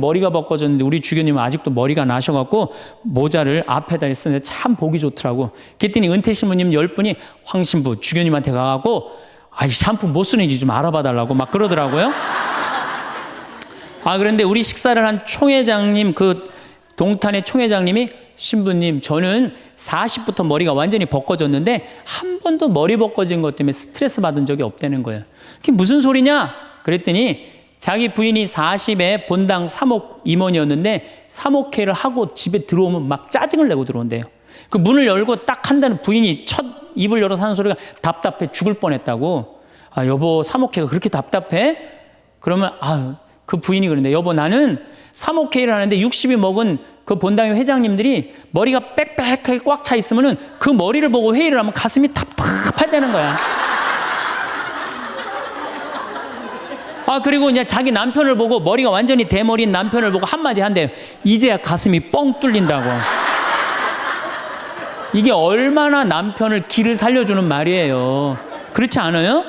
머리가 벗겨졌는데 우리 주교님은 아직도 머리가 나셔갖고 모자를 앞에다 쓰는데 참 보기 좋더라고. 그랬더니 은퇴 신부님 10분이 황 신부 주교님한테 가갖고 샴푸 못 쓰는지 좀 알아봐 달라고 막 그러더라고요. 그런데 우리 식사를 한 총회장님, 그 동탄의 총회장님이 신부님, 저는 40부터 머리가 완전히 벗겨졌는데 한 번도 머리 벗겨진 것 때문에 스트레스 받은 적이 없다는 거예요. 그게 무슨 소리냐? 그랬더니 자기 부인이 40에 본당 사목 임원이었는데 사목회를 하고 집에 들어오면 막 짜증을 내고 들어온대요. 그 문을 열고 딱 한다는 부인이 첫 입을 열어서 하는 소리가 답답해 죽을 뻔했다고. 여보, 사목회가 그렇게 답답해? 그러면 그 부인이 그런데 여보, 나는 사목회를 하는데 60이 먹은 그 본당의 회장님들이 머리가 빽빽하게 꽉 차 있으면은 그 머리를 보고 회의를 하면 가슴이 답답하다는 거야. 그리고 이제 자기 남편을 보고 머리가 완전히 대머리인 남편을 보고 한마디 한대요. 이제야 가슴이 뻥 뚫린다고. 이게 얼마나 남편을 기를 살려주는 말이에요. 그렇지 않아요?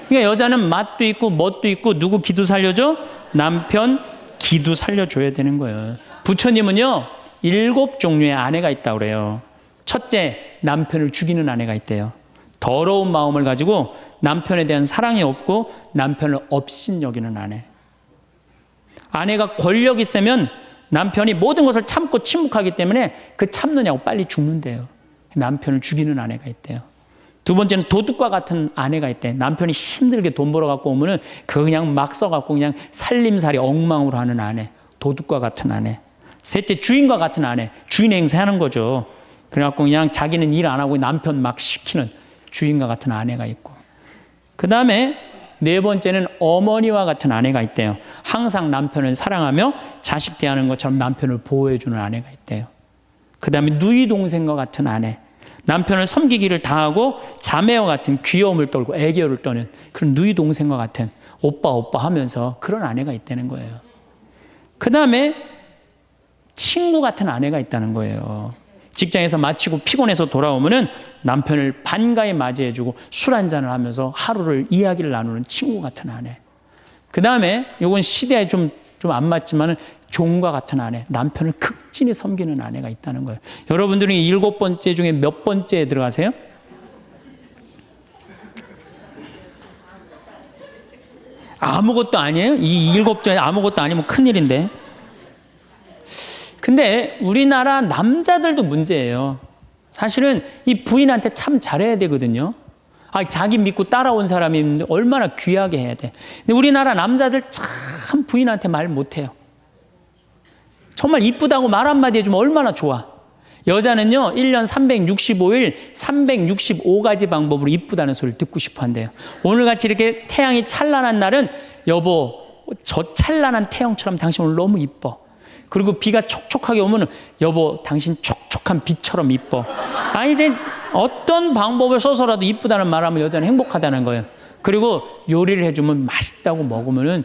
그러니까 여자는 맛도 있고 멋도 있고 누구 기도 살려줘? 남편 기도 살려줘야 되는 거예요. 부처님은요 7종류의 아내가 있다고 그래요. 첫째, 남편을 죽이는 아내가 있대요. 더러운 마음을 가지고 남편에 대한 사랑이 없고 남편을 업신여기는 아내. 아내가 권력 있으면 남편이 모든 것을 참고 침묵하기 때문에 그 참느냐고 빨리 죽는데요. 남편을 죽이는 아내가 있대요. 두 번째는 도둑과 같은 아내가 있대. 남편이 힘들게 돈 벌어 갖고 오면은 그거 그냥 막 써갖고 그냥 살림살이 엉망으로 하는 아내. 도둑과 같은 아내. 셋째, 주인과 같은 아내. 주인 행세하는 거죠. 그래갖고 그냥 자기는 일 안 하고 남편 막 시키는 주인과 같은 아내가 있고. 그 다음에 네 번째는 어머니와 같은 아내가 있대요. 항상 남편을 사랑하며 자식 대하는 것처럼 남편을 보호해주는 아내가 있대요. 그 다음에 누이 동생과 같은 아내. 남편을 섬기기를 다하고 자매와 같은 귀여움을 떨고 애교를 떠는 그런 누이 동생과 같은 오빠 하면서 그런 아내가 있다는 거예요. 그 다음에 친구 같은 아내가 있다는 거예요. 직장에서 마치고 피곤해서 돌아오면은 남편을 반가이 맞이해주고 술 한잔을 하면서 하루를 이야기를 나누는 친구 같은 아내. 그 다음에 이건 시대에 좀 안 맞지만은 종과 같은 아내, 남편을 극진히 섬기는 아내가 있다는 거예요. 여러분들은 7번째 중에 몇 번째에 들어가세요? 아무것도 아니에요? 이 7번째 아무것도 아니면 큰일인데. 근데 우리나라 남자들도 문제예요. 사실은 이 부인한테 참 잘해야 되거든요. 자기 믿고 따라온 사람이 얼마나 귀하게 해야 돼. 근데 우리나라 남자들 참 부인한테 말 못해요. 정말 이쁘다고 말 한마디 해주면 얼마나 좋아. 여자는요 1년 365일 365가지 방법으로 이쁘다는 소리를 듣고 싶어 한대요. 오늘같이 이렇게 태양이 찬란한 날은 여보, 저 찬란한 태양처럼 당신 오늘 너무 이뻐. 그리고 비가 촉촉하게 오면 여보, 당신 촉촉한 비처럼 이뻐. 어떤 방법을 써서라도 이쁘다는 말하면 여자는 행복하다는 거예요. 그리고 요리를 해주면 맛있다고 먹으면은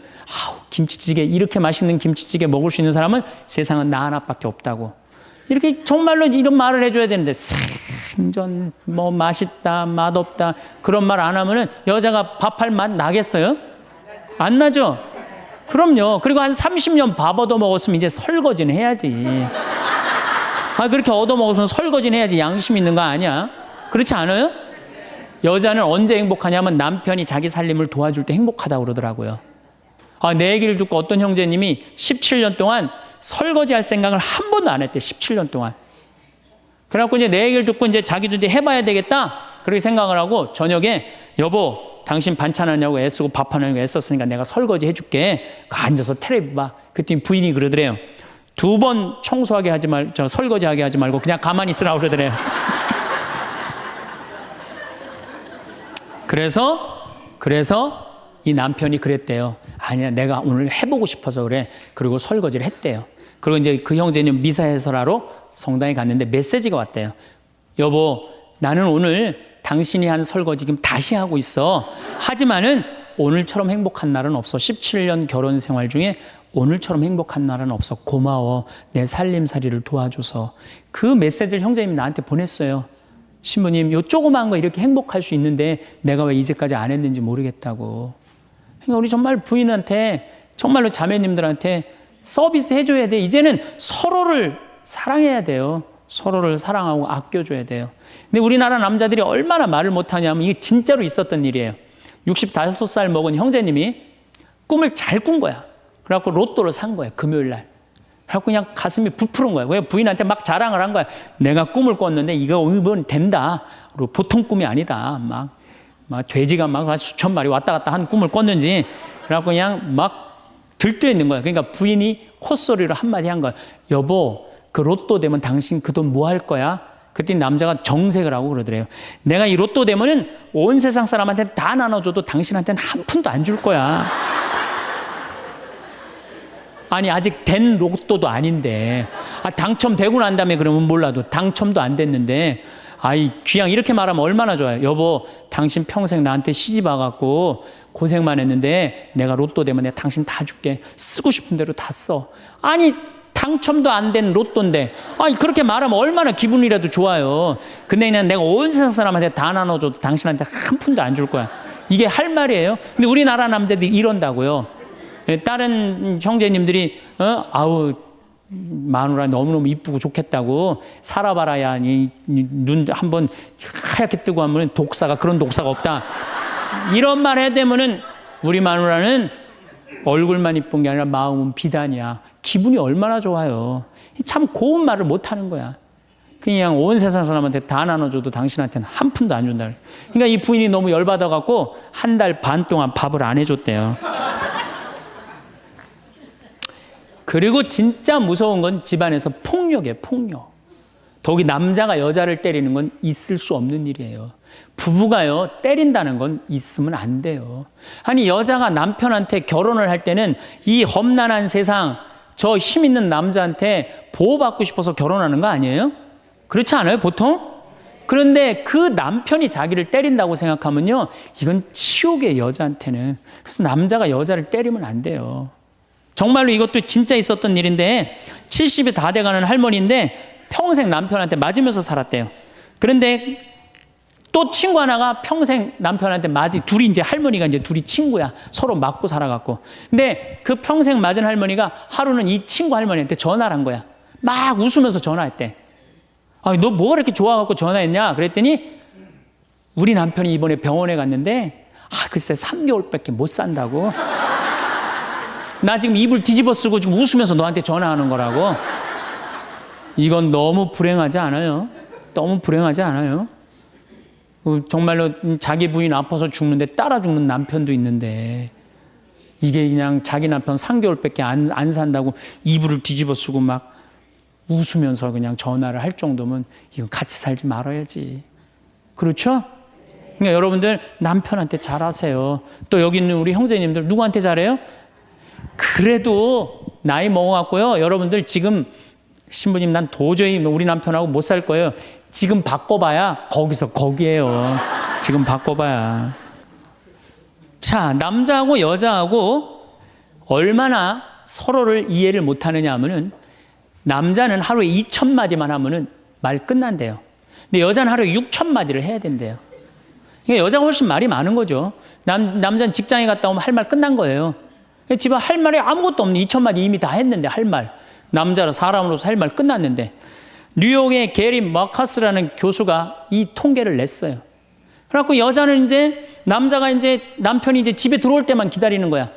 김치찌개, 이렇게 맛있는 김치찌개 먹을 수 있는 사람은 세상은 나 하나밖에 없다고. 이렇게 정말로 이런 말을 해줘야 되는데 생전 뭐 맛있다, 맛없다 그런 말 안 하면은 여자가 밥할 맛 나겠어요? 안 나죠? 그럼요. 그리고 한 30년 밥 얻어먹었으면 이제 설거지는 해야지. 그렇게 얻어먹었으면 설거지는 해야지. 양심 있는 거 아니야? 그렇지 않아요? 여자는 언제 행복하냐면 남편이 자기 살림을 도와줄 때 행복하다고 그러더라고요. 내 얘기를 듣고 어떤 형제님이 17년 동안 설거지할 생각을 한 번도 안 했대. 17년 동안. 그래갖고 이제 내 얘기를 듣고 이제 자기도 이제 해봐야 되겠다. 그렇게 생각을 하고 저녁에 여보, 당신 반찬하냐고 애쓰고 밥하냐고 애썼으니까 내가 설거지 해줄게. 앉아서 텔레비 봐. 그랬더니 부인이 그러더래요. 2번 청소하게 하지 설거지하게 하지 말고 그냥 가만히 있으라고 그러더래요. 그래서 이 남편이 그랬대요. 아니야, 내가 오늘 해보고 싶어서 그래. 그리고 설거지를 했대요. 그리고 이제 그 형제는 미사 해설하러 성당에 갔는데 메시지가 왔대요. 여보, 나는 오늘 당신이 한 설거지 지금 다시 하고 있어. 하지만은 오늘처럼 행복한 날은 없어. 17년 결혼 생활 중에 오늘처럼 행복한 날은 없어. 고마워. 내 살림살이를 도와줘서. 그 메시지를 형제님이 나한테 보냈어요. 신부님, 요 조그만 거 이렇게 행복할 수 있는데 내가 왜 이제까지 안 했는지 모르겠다고. 그러니까 우리 정말 부인한테, 정말로 자매님들한테 서비스 해줘야 돼. 이제는 서로를 사랑해야 돼요. 서로를 사랑하고 아껴줘야 돼요. 근데 우리나라 남자들이 얼마나 말을 못하냐면 이게 진짜로 있었던 일이에요. 65살 먹은 형제님이 꿈을 잘 꾼 거야. 그래갖고 로또를 산 거야, 금요일 날. 그래갖고 그냥 가슴이 부풀은 거야. 그냥 부인한테 막 자랑을 한 거야. 내가 꿈을 꿨는데 이번 된다. 그리고 보통 꿈이 아니다. 막 돼지가 막 수천 마리 왔다 갔다 한 꿈을 꿨는지. 그래갖고 그냥 막 들떠 있는 거야. 그러니까 부인이 콧소리로 한마디 한 거야. 여보, 그 로또 되면 당신 그 돈 뭐 할 거야? 그랬더니 남자가 정색을 하고 그러더래요. 내가 이 로또 되면은 온 세상 사람한테 다 나눠줘도 당신한테는 한 푼도 안 줄 거야. 아니, 아직 된 로또도 아닌데. 당첨되고 난 다음에 그러면 몰라도 당첨도 안 됐는데. 그냥 이렇게 말하면 얼마나 좋아요. 여보, 당신 평생 나한테 시집 와갖고 고생만 했는데 내가 로또 되면 내가 당신 다 줄게. 쓰고 싶은 대로 다 써. 아니, 당첨도 안 된 로또인데 그렇게 말하면 얼마나 기분이라도 좋아요. 근데 그냥 내가 온 세상 사람한테 다 나눠줘도 당신한테 한 푼도 안 줄 거야. 이게 할 말이에요. 근데 우리나라 남자들이 이런다고요. 다른 형제님들이 마누라 너무너무 이쁘고 좋겠다고 살아봐라야 눈 한번 하얗게 뜨고 하면 그런 독사가 없다. 이런 말 해야 되면은 우리 마누라는 얼굴만 이쁜 게 아니라 마음은 비단이야. 기분이 얼마나 좋아요. 참 고운 말을 못하는 거야. 그냥 온 세상 사람한테 다 나눠줘도 당신한테는 한 푼도 안 준다. 그러니까 이 부인이 너무 열받아갖고 한 달 반 동안 밥을 안 해줬대요. 그리고 진짜 무서운 건 집안에서 폭력이에요. 폭력. 더욱이 남자가 여자를 때리는 건 있을 수 없는 일이에요. 부부가요, 때린다는 건 있으면 안 돼요. 아니, 여자가 남편한테 결혼을 할 때는 이 험난한 세상, 저 힘 있는 남자한테 보호받고 싶어서 결혼하는 거 아니에요? 그렇지 않아요, 보통? 그런데 그 남편이 자기를 때린다고 생각하면요, 이건 치욕이에요, 여자한테는. 그래서 남자가 여자를 때리면 안 돼요. 정말로 이것도 진짜 있었던 일인데 70이 다 돼가는 할머니인데 평생 남편한테 맞으면서 살았대요. 그런데 또 친구 하나가 평생 남편한테 둘이 이제 할머니가 이제 둘이 친구야. 서로 맞고 살아갖고. 근데 그 평생 맞은 할머니가 하루는 이 친구 할머니한테 전화를 한 거야. 막 웃으면서 전화했대. 너 뭐가 이렇게 좋아갖고 전화했냐? 그랬더니 우리 남편이 이번에 병원에 갔는데 글쎄 3개월밖에 못 산다고. 나 지금 입을 뒤집어 쓰고 지금 웃으면서 너한테 전화하는 거라고. 이건 너무 불행하지 않아요? 너무 불행하지 않아요? 정말로 자기 부인 아파서 죽는데 따라 죽는 남편도 있는데 이게 그냥 자기 남편 3개월밖에 안 산다고 이불을 뒤집어 쓰고 막 웃으면서 그냥 전화를 할 정도면 이건 같이 살지 말아야지. 그렇죠? 그러니까 여러분들 남편한테 잘하세요. 또 여기 있는 우리 형제님들 누구한테 잘해요? 그래도 나이 먹어갖고요. 여러분들 지금 신부님 난 도저히 우리 남편하고 못 살 거예요. 지금 바꿔봐야 거기서 거기에요. 지금 바꿔봐야. 자, 남자하고 여자하고 얼마나 서로를 이해를 못하느냐 하면은 남자는 하루에 2,000마디만 하면은 말 끝난대요. 근데 여자는 하루에 6,000마디를 해야 된대요. 그러니까 여자가 훨씬 말이 많은 거죠. 남자는 직장에 갔다 오면 할 말 끝난 거예요. 집에 할 말이 아무것도 없는 2,000마디 이미 다 했는데 할 말. 남자로 사람으로서 할 말 끝났는데 뉴욕의 게리 머카스라는 교수가 이 통계를 냈어요. 그래갖고 여자는 남자가 남편이 집에 들어올 때만 기다리는 거야.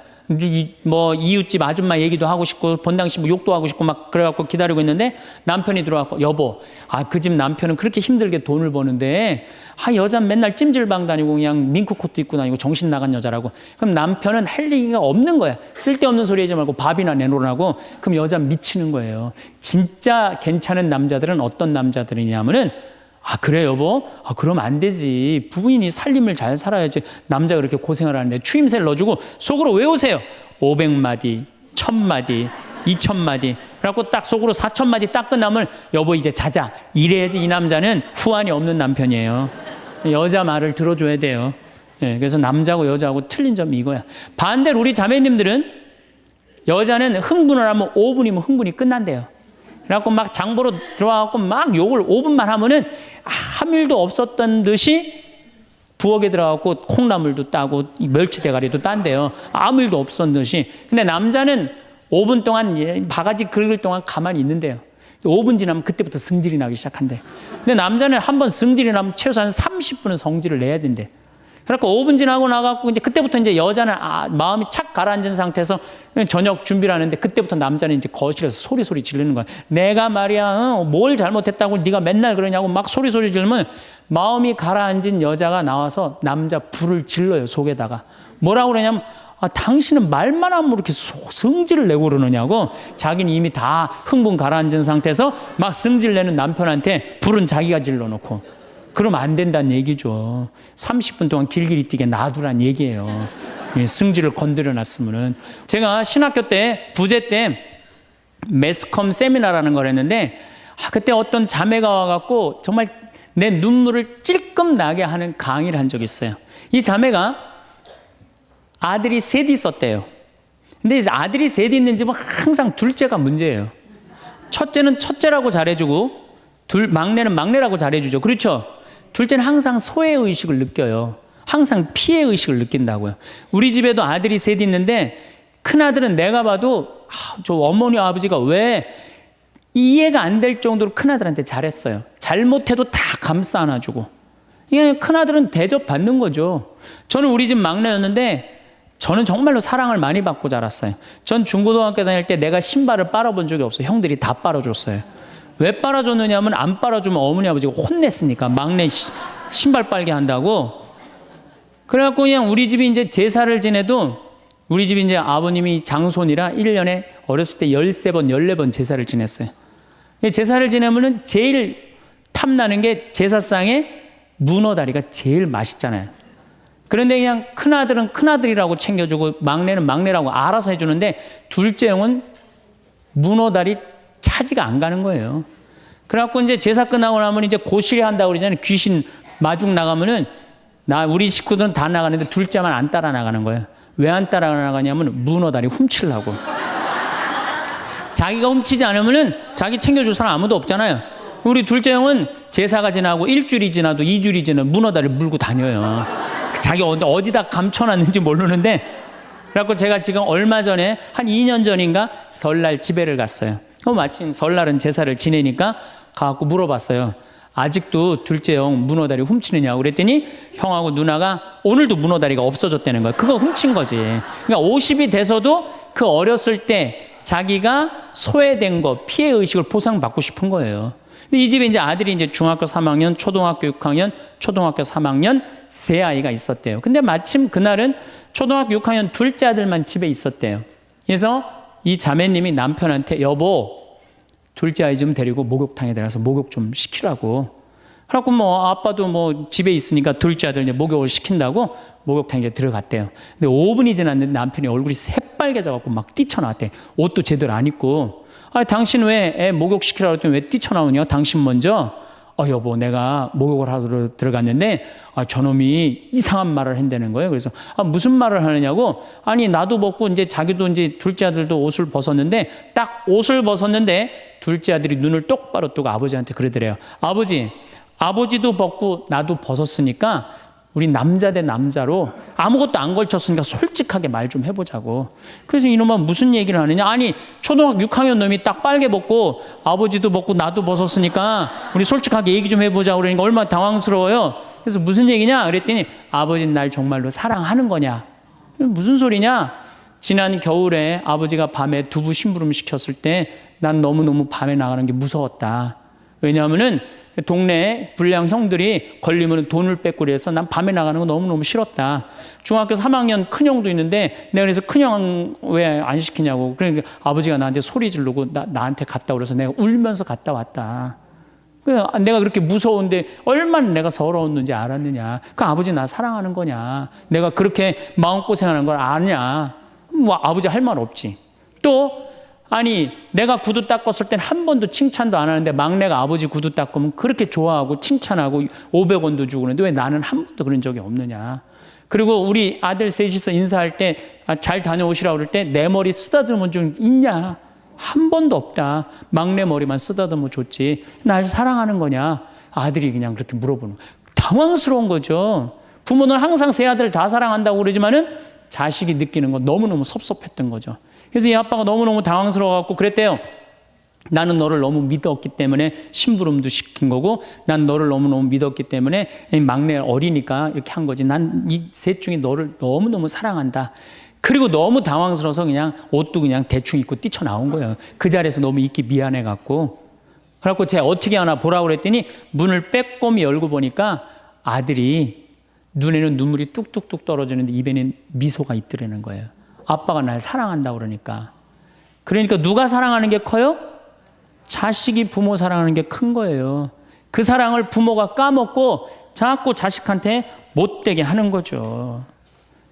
뭐 이웃집 아줌마 얘기도 하고 싶고 본당시 뭐 욕도 하고 싶고 막 그래갖고 기다리고 있는데 남편이 들어와서 여보, 그 집 남편은 그렇게 힘들게 돈을 버는데 여자는 맨날 찜질방 다니고 그냥 밍크코트 입고 다니고 정신 나간 여자라고. 그럼 남편은 할 얘기가 없는 거야. 쓸데없는 소리 하지 말고 밥이나 내놓으라고. 그럼 여자는 미치는 거예요. 진짜 괜찮은 남자들은 어떤 남자들이냐면은 그래 여보? 그럼 안 되지. 부인이 살림을 잘 살아야지. 남자가 그렇게 고생을 하는데 추임새를 넣어주고 속으로 외우세요. 500마디, 1000마디, 2000마디. 그래갖고 딱 속으로 4000마디 딱 끝나면 여보 이제 자자. 이래야지 이 남자는 후환이 없는 남편이에요. 여자 말을 들어줘야 돼요. 그래서 남자하고 여자하고 틀린 점이 이거야. 반대로 우리 자매님들은 여자는 흥분을 하면 5분이면 흥분이 끝난대요. 그래갖고 막 장보러 들어와갖고 막 욕을 5분만 하면은 아무 일도 없었던 듯이 부엌에 들어가고 콩나물도 따고 멸치 대가리도 딴대요. 아무 일도 없었던 듯이. 근데 남자는 5분 동안 바가지 긁을 동안 가만히 있는데요. 5분 지나면 그때부터 성질이 나기 시작한대. 근데 남자는 한번 성질이 나면 최소한 30분은 성질을 내야 된대. 그래갖고 5분 지나고 나갖고 이제 그때부터 이제 여자는 마음이 착 가라앉은 상태에서 저녁 준비를 하는데 그때부터 남자는 이제 거실에서 소리 지르는 거야. 내가 말이야, 뭘 잘못했다고 네가 맨날 그러냐고 막 소리 지르면 마음이 가라앉은 여자가 나와서 남자 불을 질러요, 속에다가. 뭐라고 그러냐면, 당신은 말만 하면 이렇게 성질을 내고 그러느냐고. 자기는 이미 다 흥분 가라앉은 상태에서 막 성질 내는 남편한테 불은 자기가 질러놓고. 그러면 안 된다는 얘기죠. 30분 동안 길길이 뛰게 놔두란 얘기예요. 성질을 건드려 놨으면은. 제가 신학교 때, 부제 때 매스컴 세미나라는 걸 했는데, 그때 어떤 자매가 와갖고 정말 내 눈물을 찔끔 나게 하는 강의를 한 적이 있어요. 이 자매가 아들이 셋 있었대요. 근데 아들이 셋 있는 집은 항상 둘째가 문제예요. 첫째는 첫째라고 잘해주고, 막내는 막내라고 잘해주죠. 그렇죠? 둘째는 항상 소외의식을 느껴요. 항상 피해의식을 느낀다고요. 우리 집에도 아들이 셋 있는데 큰아들은 내가 봐도 저 어머니 아버지가 왜 이해가 안 될 정도로 큰아들한테 잘했어요. 잘못해도 다 감싸 안아주고. 이게 큰아들은 대접받는 거죠. 저는 우리 집 막내였는데 저는 정말로 사랑을 많이 받고 자랐어요. 전 중고등학교 다닐 때 내가 신발을 빨아본 적이 없어요. 형들이 다 빨아줬어요. 왜 빨아줬느냐면 안 빨아주면 어머니 아버지가 혼냈으니까 막내 신발 빨게 한다고. 그래갖고 그냥 우리 집이 이제 제사를 지내도 우리 집이 이제 아버님이 장손이라 1년에 어렸을 때 13번, 14번 제사를 지냈어요. 제사를 지내면은 제일 탐나는 게 제사상에 문어다리가 제일 맛있잖아요. 그런데 그냥 큰아들은 큰아들이라고 챙겨주고 막내는 막내라고 알아서 해주는데 둘째 형은 문어다리 차지가 안 가는 거예요. 그래갖고 이제 제사 끝나고 나면 이제 고시리 한다고 그러잖아요. 귀신 마중 나가면은 우리 식구들은 다 나가는데 둘째만 안 따라 나가는 거예요. 왜 안 따라 나가냐면 문어다리 훔치려고. 자기가 훔치지 않으면은 자기 챙겨줄 사람 아무도 없잖아요. 우리 둘째 형은 제사가 지나고 일주일이 지나도 2주일이 지나도 문어다리 물고 다녀요. 자기 어디다 감춰놨는지 모르는데. 그래갖고 제가 지금 얼마 전에 한 2년 전인가 설날 집에를 갔어요. 마침 설날은 제사를 지내니까 가갖고 물어봤어요. 아직도 둘째 형 문어다리 훔치느냐고 그랬더니 형하고 누나가 오늘도 문어다리가 없어졌다는 거예요. 그거 훔친 거지. 그러니까 50이 돼서도 그 어렸을 때 자기가 소외된 거, 피해의식을 보상받고 싶은 거예요. 근데 이 집에 이제 아들이 이제 중학교 3학년, 초등학교 6학년, 초등학교 3학년 세 아이가 있었대요. 근데 마침 그날은 초등학교 6학년 둘째 아들만 집에 있었대요. 그래서 이 자매님이 남편한테 여보 둘째 아이 좀 데리고 목욕탕에 들어가서 목욕 좀 시키라고. 그래갖고 뭐 아빠도 뭐 집에 있으니까 둘째 아들 이제 목욕을 시킨다고 목욕탕에 이제 들어갔대요. 근데 5분이 지났는데 남편이 얼굴이 새빨개져갖고 막 뛰쳐나왔대. 옷도 제대로 안 입고. 당신 왜 애 목욕 시키라고 했더니 왜 뛰쳐나오냐? 당신 먼저. 여보 내가 목욕을 하러 들어갔는데 저놈이 이상한 말을 한다는 거예요. 그래서 무슨 말을 하느냐고. 아니 나도 벗고 이제 자기도 이제 둘째 아들도 옷을 벗었는데 딱 옷을 벗었는데 둘째 아들이 눈을 똑바로 뜨고 아버지한테 그러더래요. 아버지도 벗고 나도 벗었으니까 우리 남자 대 남자로 아무것도 안 걸쳤으니까 솔직하게 말 좀 해보자고. 그래서 이놈은 무슨 얘기를 하느냐. 아니 초등학교 6학년 놈이 딱 빨개 벗고 아버지도 벗고 나도 벗었으니까 우리 솔직하게 얘기 좀 해보자고 그러니까 얼마나 당황스러워요. 그래서 무슨 얘기냐 그랬더니 아버지는 날 정말로 사랑하는 거냐. 무슨 소리냐. 지난 겨울에 아버지가 밤에 두부 심부름 시켰을 때 난 너무너무 밤에 나가는 게 무서웠다. 왜냐하면은 동네에 불량 형들이 걸리면 돈을 뺏고 그래서 난 밤에 나가는 거 너무너무 싫었다. 중학교 3학년 큰형도 있는데 내가 그래서 큰형 왜 안 시키냐고. 그러니까 아버지가 나한테 소리 지르고 나한테 갔다 그래서 내가 울면서 갔다 왔다. 내가 그렇게 무서운데 얼마나 내가 서러웠는지 알았느냐. 그 아버지 나 사랑하는 거냐. 내가 그렇게 마음고생하는 걸 아냐. 뭐 아버지 할 말 없지. 또 아니 내가 구두 닦았을 땐 한 번도 칭찬도 안 하는데 막내가 아버지 구두 닦으면 그렇게 좋아하고 칭찬하고 500원도 주고 그러는데 왜 나는 한 번도 그런 적이 없느냐. 그리고 우리 아들 셋이서 인사할 때 잘 다녀오시라고 그럴 때 내 머리 쓰다듬은 적 있냐. 한 번도 없다. 막내 머리만 쓰다듬어 줬지. 날 사랑하는 거냐. 아들이 그냥 그렇게 물어보는 거예요. 당황스러운 거죠. 부모는 항상 세 아들 다 사랑한다고 그러지만은 자식이 느끼는 건 너무너무 섭섭했던 거죠. 그래서 이 아빠가 너무너무 당황스러워갖고 그랬대요. 나는 너를 너무 믿었기 때문에 심부름도 시킨 거고, 난 너를 너무너무 믿었기 때문에 막내 어리니까 이렇게 한 거지. 난 이 셋 중에 너를 너무너무 사랑한다. 그리고 너무 당황스러워서 그냥 옷도 그냥 대충 입고 뛰쳐나온 거예요. 그 자리에서 너무 있기 미안해갖고. 그래갖고 제가 어떻게 하나 보라고 그랬더니 문을 빼꼼히 열고 보니까 아들이 눈에는 눈물이 뚝뚝뚝 떨어지는데 입에는 미소가 있더라는 거예요. 아빠가 날 사랑한다고 그러니까. 그러니까 누가 사랑하는 게 커요? 자식이 부모 사랑하는 게 큰 거예요. 그 사랑을 부모가 까먹고 자꾸 자식한테 못되게 하는 거죠.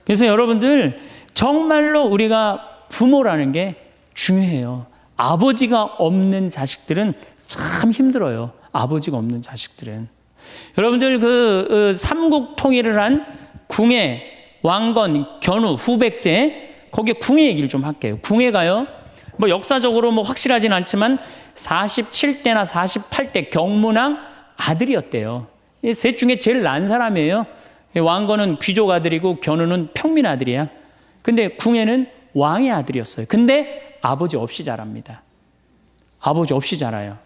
그래서 여러분들 정말로 우리가 부모라는 게 중요해요. 아버지가 없는 자식들은 참 힘들어요. 아버지가 없는 자식들은. 여러분들 그 삼국 통일을 한 궁예, 왕건, 견우, 후백제, 거기에 궁예 얘기를 좀 할게요. 궁예가요, 뭐 역사적으로 뭐 확실하진 않지만 47대나 48대 경문왕 아들이었대요. 이 셋 중에 제일 난 사람이에요. 왕건은 귀족 아들이고 견우는 평민 아들이야. 근데 궁예는 왕의 아들이었어요. 근데 아버지 없이 자랍니다. 아버지 없이 자라요.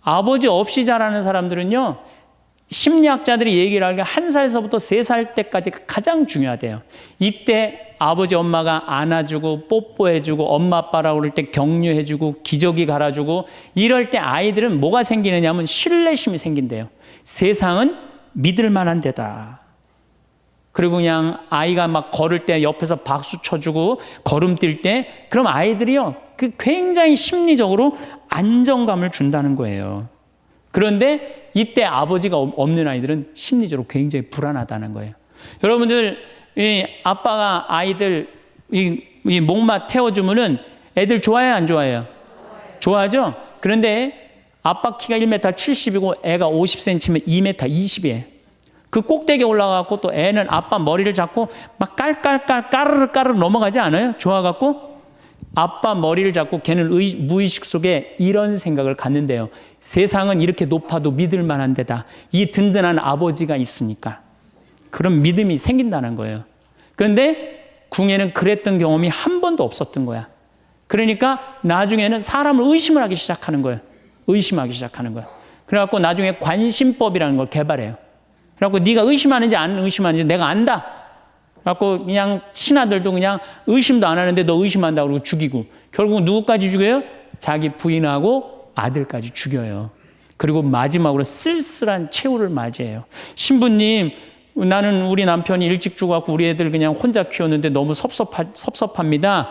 아버지 없이 자라는 사람들은요, 심리학자들이 얘기를 하기에 1살서부터 3살 때까지가 가장 중요하대요. 이때 아버지 엄마가 안아주고 뽀뽀해주고 엄마 아빠라고 그럴 때 격려해주고 기저귀 갈아주고 이럴 때 아이들은 뭐가 생기느냐면 신뢰심이 생긴대요. 세상은 믿을 만한 데다. 그리고 그냥 아이가 막 걸을 때 옆에서 박수 쳐주고 걸음 뛸 때, 그럼 아이들이요, 그 굉장히 심리적으로 안정감을 준다는 거예요. 그런데 이때 아버지가 없는 아이들은 심리적으로 굉장히 불안하다는 거예요. 여러분들, 이 아빠가 아이들 이 목마 태워주면은 애들 좋아해요, 안 좋아해요? 좋아하죠? 그런데 아빠 키가 1m 70이고 애가 50cm면 2m 20이에요. 그 꼭대기에 올라가고 또 애는 아빠 머리를 잡고 막 까르르 넘어가지 않아요? 좋아갖고 아빠 머리를 잡고 걔는 무의식 속에 이런 생각을 갖는데요. 세상은 이렇게 높아도 믿을 만한 데다. 이 든든한 아버지가 있으니까. 그런 믿음이 생긴다는 거예요. 그런데 궁예는 그랬던 경험이 한 번도 없었던 거야. 그러니까 나중에는 사람을 의심을 하기 시작하는 거예요. 의심하기 시작하는 거예요. 그래갖고 나중에 관심법이라는 걸 개발해요. 그래갖고 네가 의심하는지 안 의심하는지 내가 안다. 그래갖고 그냥 친아들도 그냥 의심도 안 하는데 너 의심한다고 그러고 죽이고, 결국 누구까지 죽여요? 자기 부인하고 아들까지 죽여요. 그리고 마지막으로 쓸쓸한 최후를 맞이해요. 신부님, 나는 우리 남편이 일찍 죽어갖고 우리 애들 그냥 혼자 키웠는데 너무 섭섭합니다.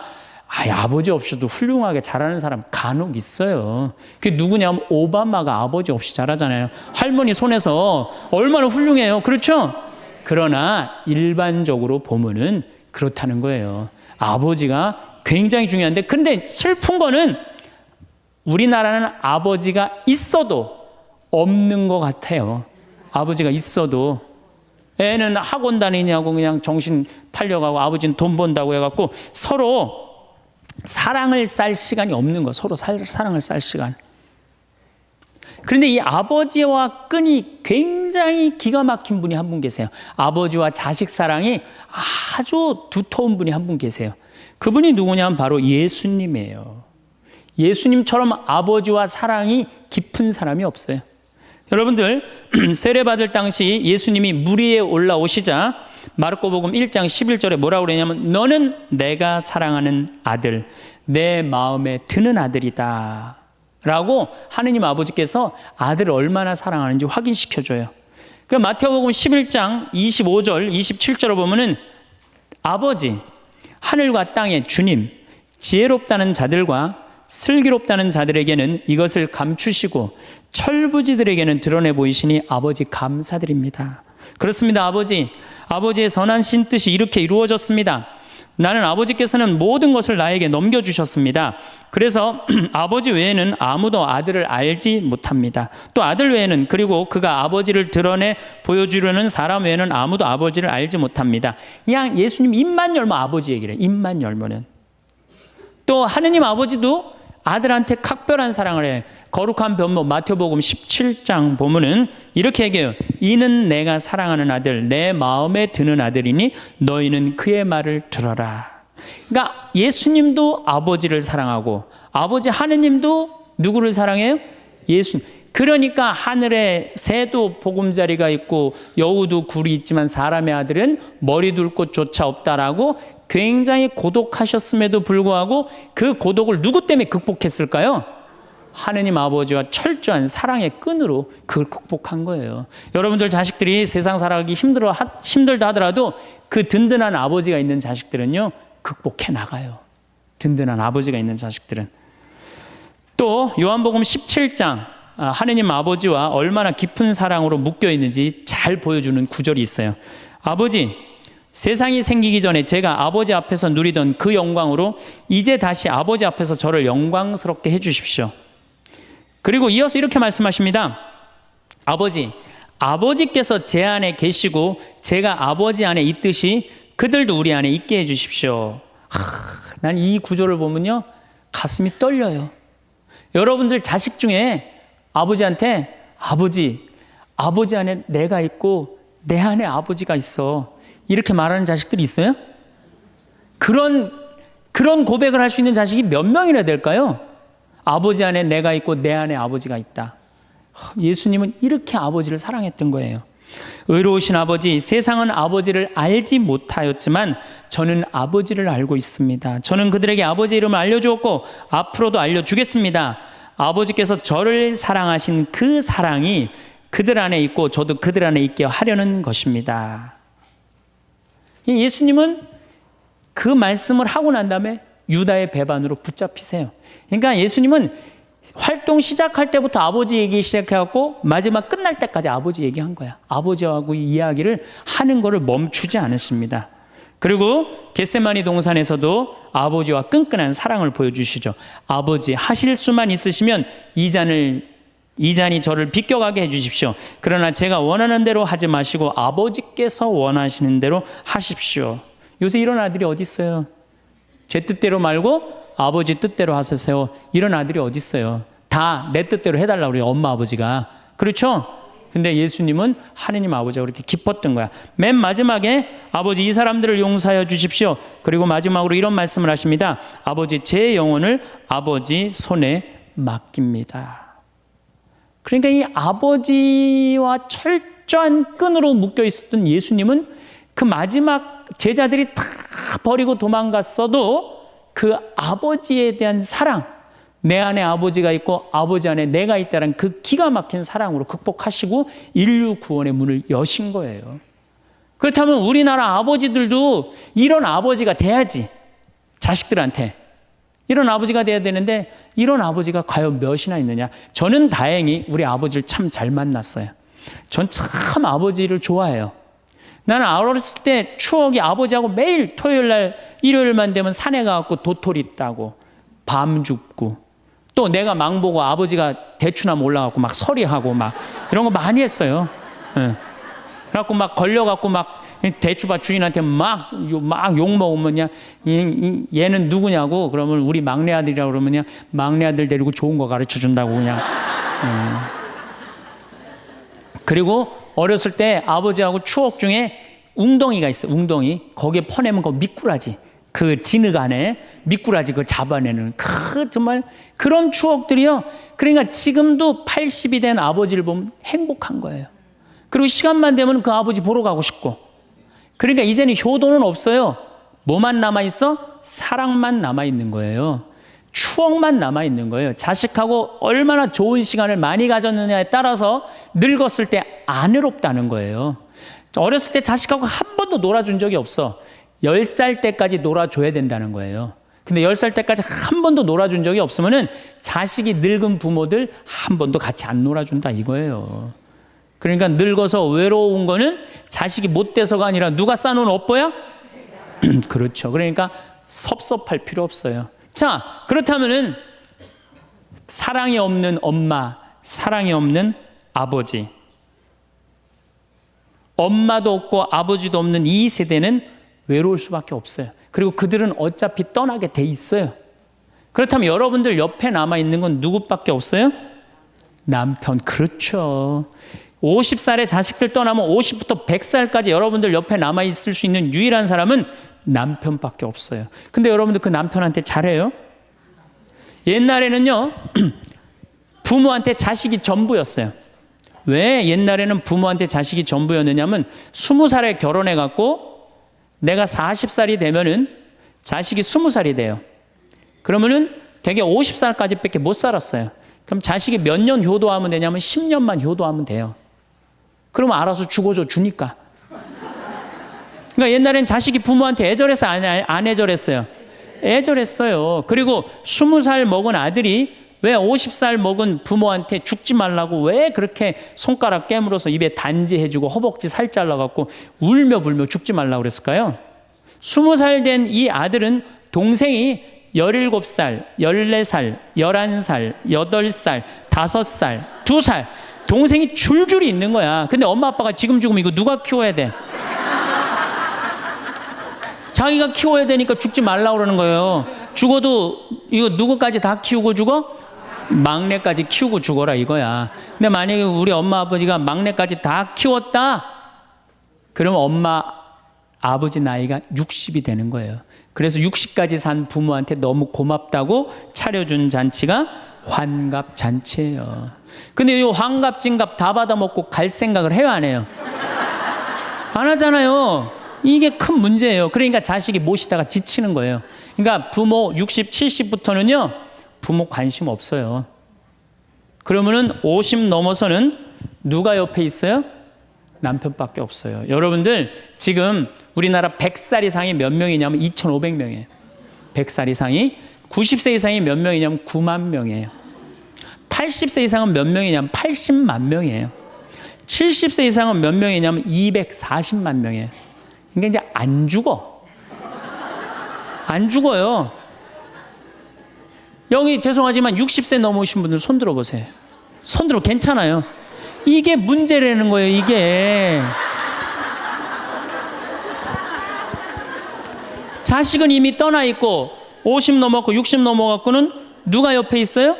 아버지 없이도 훌륭하게 자라는 사람 간혹 있어요. 그게 누구냐면 오바마가 아버지 없이 자라잖아요. 할머니 손에서 얼마나 훌륭해요. 그렇죠? 그러나 일반적으로 보면은 그렇다는 거예요. 아버지가 굉장히 중요한데, 근데 슬픈 거는 우리나라는 아버지가 있어도 없는 것 같아요. 아버지가 있어도 애는 학원 다니냐고 그냥 정신 팔려가고 아버지는 돈 번다고 해갖고 서로 사랑을 쌀 시간이 없는 거, 서로 사랑을 쌀 시간. 그런데 이 아버지와 끈이 굉장히 기가 막힌 분이 한 분 계세요. 아버지와 자식 사랑이 아주 두터운 분이 한 분 계세요. 그분이 누구냐면 바로 예수님이에요. 예수님처럼 아버지와 사랑이 깊은 사람이 없어요. 여러분들, 세례받을 당시 예수님이 물 위에 올라오시자 마르코복음 1장 11절에 뭐라고 그러냐면 너는 내가 사랑하는 아들, 내 마음에 드는 아들이다 라고 하느님 아버지께서 아들을 얼마나 사랑하는지 확인시켜줘요. 그 마태복음 11장 25절 27절을 보면은 아버지, 하늘과 땅의 주님, 지혜롭다는 자들과 슬기롭다는 자들에게는 이것을 감추시고 철부지들에게는 드러내 보이시니 아버지 감사드립니다. 그렇습니다. 아버지의 선하신 뜻이 이렇게 이루어졌습니다. 나는 아버지께서는 모든 것을 나에게 넘겨주셨습니다. 그래서 아버지 외에는 아무도 아들을 알지 못합니다. 또 아들 외에는, 그리고 그가 아버지를 드러내 보여주려는 사람 외에는 아무도 아버지를 알지 못합니다. 그냥 예수님 입만 열면 아버지 얘기를 해요. 입만 열면은. 또 하느님 아버지도 아들한테 각별한 사랑을 해. 거룩한 변모 마태복음 17장 보면은 이렇게 얘기해요. 이는 내가 사랑하는 아들, 내 마음에 드는 아들이니 너희는 그의 말을 들어라. 그러니까 예수님도 아버지를 사랑하고 아버지 하느님도 누구를 사랑해요? 예수님. 그러니까 하늘에 새도 보금자리가 있고 여우도 굴이 있지만 사람의 아들은 머리 둘 곳조차 없다라고 굉장히 고독하셨음에도 불구하고 그 고독을 누구 때문에 극복했을까요? 하느님 아버지와 철저한 사랑의 끈으로 그걸 극복한 거예요. 여러분들 자식들이 세상 살아가기 힘들다 하더라도 그 든든한 아버지가 있는 자식들은요, 극복해 나가요. 든든한 아버지가 있는 자식들은. 또 요한복음 17장 하느님 아버지와 얼마나 깊은 사랑으로 묶여 있는지 잘 보여주는 구절이 있어요. 아버지, 세상이 생기기 전에 제가 아버지 앞에서 누리던 그 영광으로 이제 다시 아버지 앞에서 저를 영광스럽게 해주십시오. 그리고 이어서 이렇게 말씀하십니다. 아버지, 아버지께서 제 안에 계시고 제가 아버지 안에 있듯이 그들도 우리 안에 있게 해주십시오. 난 이 구절을 보면요, 가슴이 떨려요. 여러분들 자식 중에 아버지한테 아버지 안에 내가 있고 내 안에 아버지가 있어, 이렇게 말하는 자식들이 있어요? 그런 고백을 할 수 있는 자식이 몇 명이나 될까요? 아버지 안에 내가 있고 내 안에 아버지가 있다. 예수님은 이렇게 아버지를 사랑했던 거예요. 의로우신 아버지, 세상은 아버지를 알지 못하였지만 저는 아버지를 알고 있습니다. 저는 그들에게 아버지 이름을 알려주었고 앞으로도 알려주겠습니다. 아버지께서 저를 사랑하신 그 사랑이 그들 안에 있고 저도 그들 안에 있게 하려는 것입니다. 예수님은 그 말씀을 하고 난 다음에 유다의 배반으로 붙잡히세요. 그러니까 예수님은 활동 시작할 때부터 아버지 얘기 시작해갖고 마지막 끝날 때까지 아버지 얘기한 거야. 아버지하고 이야기를 하는 거를 멈추지 않으십니다. 그리고 겟세마니 동산에서도 아버지와 끈끈한 사랑을 보여주시죠. 아버지, 하실 수만 있으시면 이 잔이 저를 비껴가게 해주십시오. 그러나 제가 원하는 대로 하지 마시고 아버지께서 원하시는 대로 하십시오. 요새 이런 아들이 어디 있어요? 제 뜻대로 말고 아버지 뜻대로 하세요. 이런 아들이 어디 있어요? 다 내 뜻대로 해달라고 그래요, 엄마 아버지가. 그렇죠? 근데 예수님은 하느님 아버지가 그렇게 기뻤던 거야. 맨 마지막에 아버지, 이 사람들을 용서하여 주십시오. 그리고 마지막으로 이런 말씀을 하십니다. 아버지, 제 영혼을 아버지 손에 맡깁니다. 그러니까 이 아버지와 철저한 끈으로 묶여 있었던 예수님은 그 마지막 제자들이 다 버리고 도망갔어도 그 아버지에 대한 사랑, 내 안에 아버지가 있고 아버지 안에 내가 있다는 그 기가 막힌 사랑으로 극복하시고 인류 구원의 문을 여신 거예요. 그렇다면 우리나라 아버지들도 이런 아버지가 돼야지. 자식들한테 이런 아버지가 돼야 되는데 이런 아버지가 과연 몇이나 있느냐. 저는 다행히 우리 아버지를 참 잘 만났어요. 전 참 아버지를 좋아해요. 나는 어렸을 때 추억이 아버지하고 매일 토요일 날 일요일만 되면 산에 가갖고 도토리 따고 밤 줍고 또 내가 망보고 아버지가 대추나무 올라가고 막 서리하고 막 이런 거 많이 했어요. 예. 그래갖고 막 걸려갖고 막 대추밭 주인한테 막 욕 먹으면 얘는 누구냐고 그러면 우리 막내 아들이라고 그러면 막내 아들 데리고 좋은 거 가르쳐 준다고 그냥. 그리고 어렸을 때 아버지하고 추억 중에 웅덩이가 있어. 웅덩이. 거기에 퍼내면 그 미꾸라지. 그 진흙 안에 미꾸라지 그걸 잡아내는 정말 그런 추억들이요. 그러니까 지금도 80이 된 아버지를 보면 행복한 거예요. 그리고 시간만 되면 그 아버지 보러 가고 싶고. 그러니까 이제는 효도는 없어요. 뭐만 남아있어? 사랑만 남아있는 거예요. 추억만 남아있는 거예요. 자식하고 얼마나 좋은 시간을 많이 가졌느냐에 따라서 늙었을 때 안 외롭다는 거예요. 어렸을 때 자식하고 한 번도 놀아준 적이 없어. 10살 때까지 놀아줘야 된다는 거예요. 근데 10살 때까지 한 번도 놀아준 적이 없으면은 자식이 늙은 부모들 한 번도 같이 안 놀아준다 이거예요. 그러니까 늙어서 외로운 거는 자식이 못 돼서가 아니라 누가 싸놓은 업보야? 그렇죠. 그러니까 섭섭할 필요 없어요. 자, 그렇다면은 사랑이 없는 엄마, 사랑이 없는 아버지, 엄마도 없고 아버지도 없는 이 세대는 외로울 수밖에 없어요. 그리고 그들은 어차피 떠나게 돼 있어요. 그렇다면 여러분들 옆에 남아있는 건 누구밖에 없어요? 남편. 그렇죠. 50살에 자식들 떠나면 50부터 100살까지 여러분들 옆에 남아있을 수 있는 유일한 사람은 남편밖에 없어요. 근데 여러분들 그 남편한테 잘해요? 옛날에는요, 부모한테 자식이 전부였어요. 왜 옛날에는 부모한테 자식이 전부였느냐면 20살에 결혼해갖고 내가 40살이 되면은 자식이 20살이 돼요. 그러면은 되게 50살까지밖에 못 살았어요. 그럼 자식이 몇 년 효도하면 되냐면 10년만 효도하면 돼요. 그러면 알아서 죽어줘 주니까. 그러니까 옛날엔 자식이 부모한테 애절해서 안 애절했어요? 애절했어요. 그리고 20살 먹은 아들이 왜 50살 먹은 부모한테 죽지 말라고 왜 그렇게 손가락 깨물어서 입에 단지해주고 허벅지 살 잘라갖고 울며 불며 죽지 말라고 그랬을까요? 20살 된 이 아들은 동생이 17살, 14살, 11살, 8살, 5살, 2살 동생이 줄줄이 있는 거야. 근데 엄마 아빠가 지금 죽으면 이거 누가 키워야 돼? 자기가 키워야 되니까 죽지 말라고 그러는 거예요. 죽어도 이거 누구까지 다 키우고 죽어? 막내까지 키우고 죽어라 이거야. 근데 만약에 우리 엄마 아버지가 막내까지 다 키웠다? 그럼 엄마 아버지 나이가 60이 되는 거예요. 그래서 60까지 산 부모한테 너무 고맙다고 차려준 잔치가 환갑잔치예요. 근데 이 환갑진갑 다 받아먹고 갈 생각을 해요, 안 해요? 안 하잖아요. 이게 큰 문제예요. 그러니까 자식이 모시다가 지치는 거예요. 그러니까 부모 60, 70부터는요 부모 관심 없어요. 그러면은 50 넘어서는 누가 옆에 있어요? 남편밖에 없어요. 여러분들 지금 우리나라 100살 이상이 몇 명이냐면 2,500명이에요. 100살 이상이. 90세 이상이 몇 명이냐면 9만 명이에요. 80세 이상은 몇 명이냐면 80만 명이에요. 70세 이상은 몇 명이냐면 240만 명이에요. 그러니까 이제 안 죽어. 안 죽어요. 여기 죄송하지만 60세 넘으신 분들 손 들어보세요. 손 들어 괜찮아요. 이게 문제라는 거예요, 이게. 자식은 이미 떠나 있고 50 넘었고 60 넘어갖고는 누가 옆에 있어요?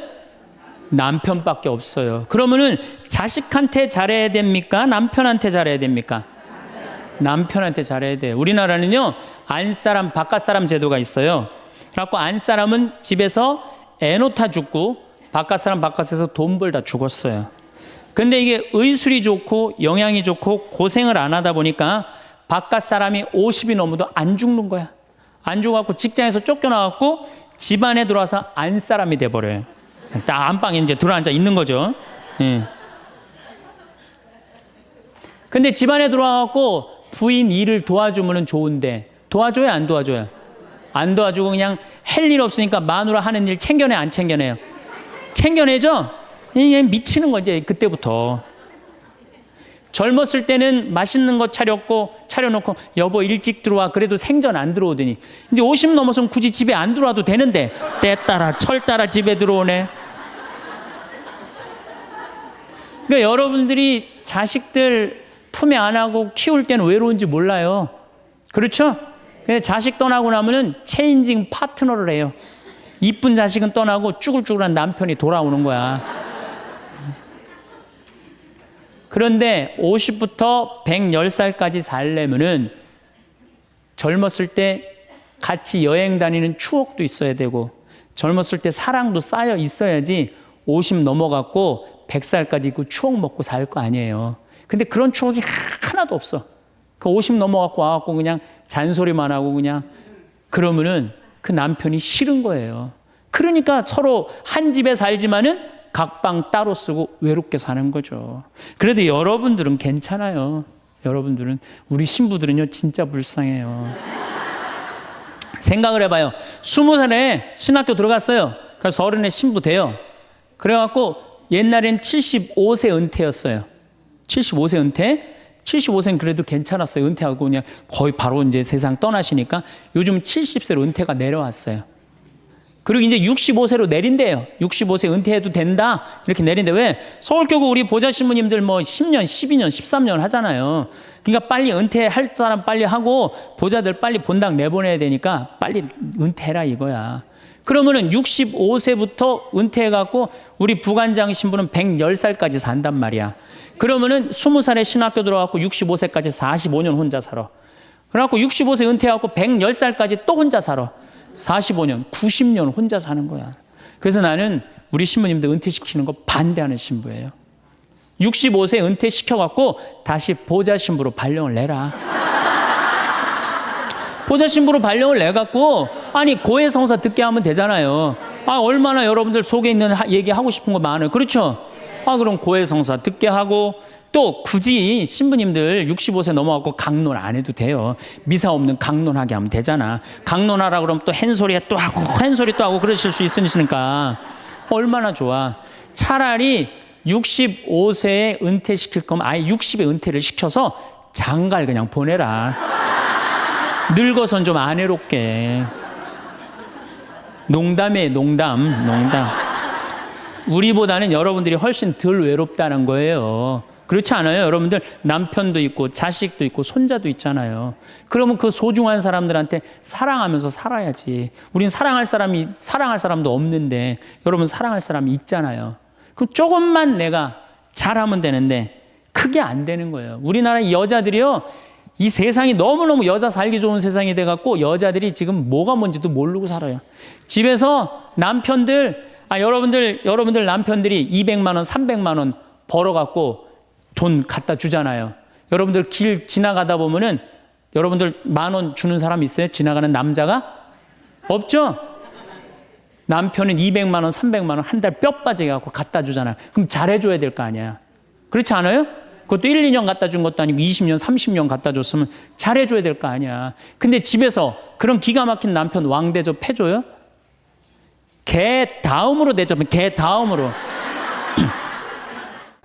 남편밖에 없어요. 그러면은 자식한테 잘해야 됩니까? 남편한테 잘해야 됩니까? 남편한테 잘해야 돼요. 우리나라는요 안사람 바깥사람 제도가 있어요. 그래갖고 안사람은 집에서 애 놓다 죽고 바깥사람 바깥에서 돈 벌다 죽었어요. 근데 이게 의술이 좋고 영양이 좋고 고생을 안 하다 보니까 바깥사람이 50이 넘어도 안 죽는 거야. 안 죽어갖고 직장에서 쫓겨나갖고 집안에 들어와서 안사람이 돼버려요. 딱 안방에 이제 들어앉아 있는 거죠. 예. 근데 집안에 들어와갖고 부인 일을 도와주면 좋은데 도와줘요, 안 도와줘요? 안 도와주고 그냥 할 일 없으니까 마누라 하는 일 챙겨내, 안 챙겨내요? 챙겨내죠? 미치는 거지 그때부터. 젊었을 때는 맛있는 거 차려놓고 여보 일찍 들어와 그래도 생전 안 들어오더니 이제 50 넘어서면 굳이 집에 안 들어와도 되는데 때 따라 철 따라 집에 들어오네. 그러니까 여러분들이 자식들 품에 안하고 키울 때는 외로운지 몰라요. 그렇죠? 근데 자식 떠나고 나면은 체인징 파트너를 해요. 이쁜 자식은 떠나고 쭈글쭈글한 남편이 돌아오는 거야. 그런데 50부터 110살까지 살려면은 젊었을 때 같이 여행 다니는 추억도 있어야 되고 젊었을 때 사랑도 쌓여 있어야지 50 넘어갔고 100살까지 그 추억 먹고 살 거 아니에요. 근데 그런 추억이 하나도 없어. 그 50 넘어갖고 와갖고 그냥 잔소리만 하고 그냥 그러면은 그 남편이 싫은 거예요. 그러니까 서로 한 집에 살지만은 각방 따로 쓰고 외롭게 사는 거죠. 그래도 여러분들은 괜찮아요. 여러분들은 우리 신부들은요 진짜 불쌍해요. 생각을 해봐요. 20살에 신학교 들어갔어요. 그래서 30에 신부 돼요. 그래갖고 옛날엔 75세 은퇴였어요. 75세 은퇴. 75세는 그래도 괜찮았어요. 은퇴하고 그냥 거의 바로 이제 세상 떠나시니까 요즘 70세로 은퇴가 내려왔어요. 그리고 이제 65세로 내린대요. 65세 은퇴해도 된다. 이렇게 내린대. 왜? 서울교구 우리 보좌 신부님들 뭐 10년, 12년, 13년 하잖아요. 그러니까 빨리 은퇴할 사람 빨리 하고 보좌들 빨리 본당 내보내야 되니까 빨리 은퇴해라 이거야. 그러면은 65세부터 은퇴해갖고 우리 부관장 신부는 110살까지 산단 말이야. 그러면은 20살에 신학교 들어갖고 65세까지 45년 혼자 살아. 그래갖고 65세 은퇴하고 110살까지 또 혼자 살아. 45년, 90년 혼자 사는 거야. 그래서 나는 우리 신부님들 은퇴시키는 거 반대하는 신부예요. 65세 은퇴시켜갖고 다시 보좌 신부로 발령을 내라. 보좌 신부로 발령을 내갖고 아니 고해성사 듣게 하면 되잖아요. 아 얼마나 여러분들 속에 있는 얘기하고 싶은 거 많아요. 그렇죠? 아 그럼 고해성사 듣게 하고 또 굳이 신부님들 65세 넘어갖고 강론 안 해도 돼요. 미사 없는 강론하게 하면 되잖아. 강론하라 그러면 또 헨소리 또 하고 헨소리 또 하고 그러실 수 있으니까 얼마나 좋아. 차라리 65세에 은퇴시킬 거면 아예 60에 은퇴를 시켜서 장가를 그냥 보내라. 늙어선 좀 안 해롭게. 농담이에요, 농담. 우리보다는 여러분들이 훨씬 덜 외롭다는 거예요. 그렇지 않아요? 여러분들 남편도 있고 자식도 있고 손자도 있잖아요. 그러면 그 소중한 사람들한테 사랑하면서 살아야지. 우린 사랑할 사람도 없는데 여러분 사랑할 사람이 있잖아요. 그럼 조금만 내가 잘하면 되는데 그게 안 되는 거예요. 우리나라 여자들이요. 이 세상이 너무너무 여자 살기 좋은 세상이 돼갖고 여자들이 지금 뭐가 뭔지도 모르고 살아요. 집에서 남편들, 여러분들 남편들이 200만 원, 300만 원 벌어갖고 돈 갖다 주잖아요. 여러분들 길 지나가다 보면은 여러분들 10,000원 주는 사람 있어요? 지나가는 남자가? 없죠? 남편은 200만 원, 300만 원 한 달 뼈 빠지게 갖고 갖다 주잖아요. 그럼 잘해줘야 될 거 아니야. 그렇지 않아요? 그것도 1, 2년 갖다 준 것도 아니고 20년, 30년 갖다 줬으면 잘해줘야 될 거 아니야. 근데 집에서 그런 기가 막힌 남편 왕대접 해줘요? 개 다음으로 대접해. 개 다음으로.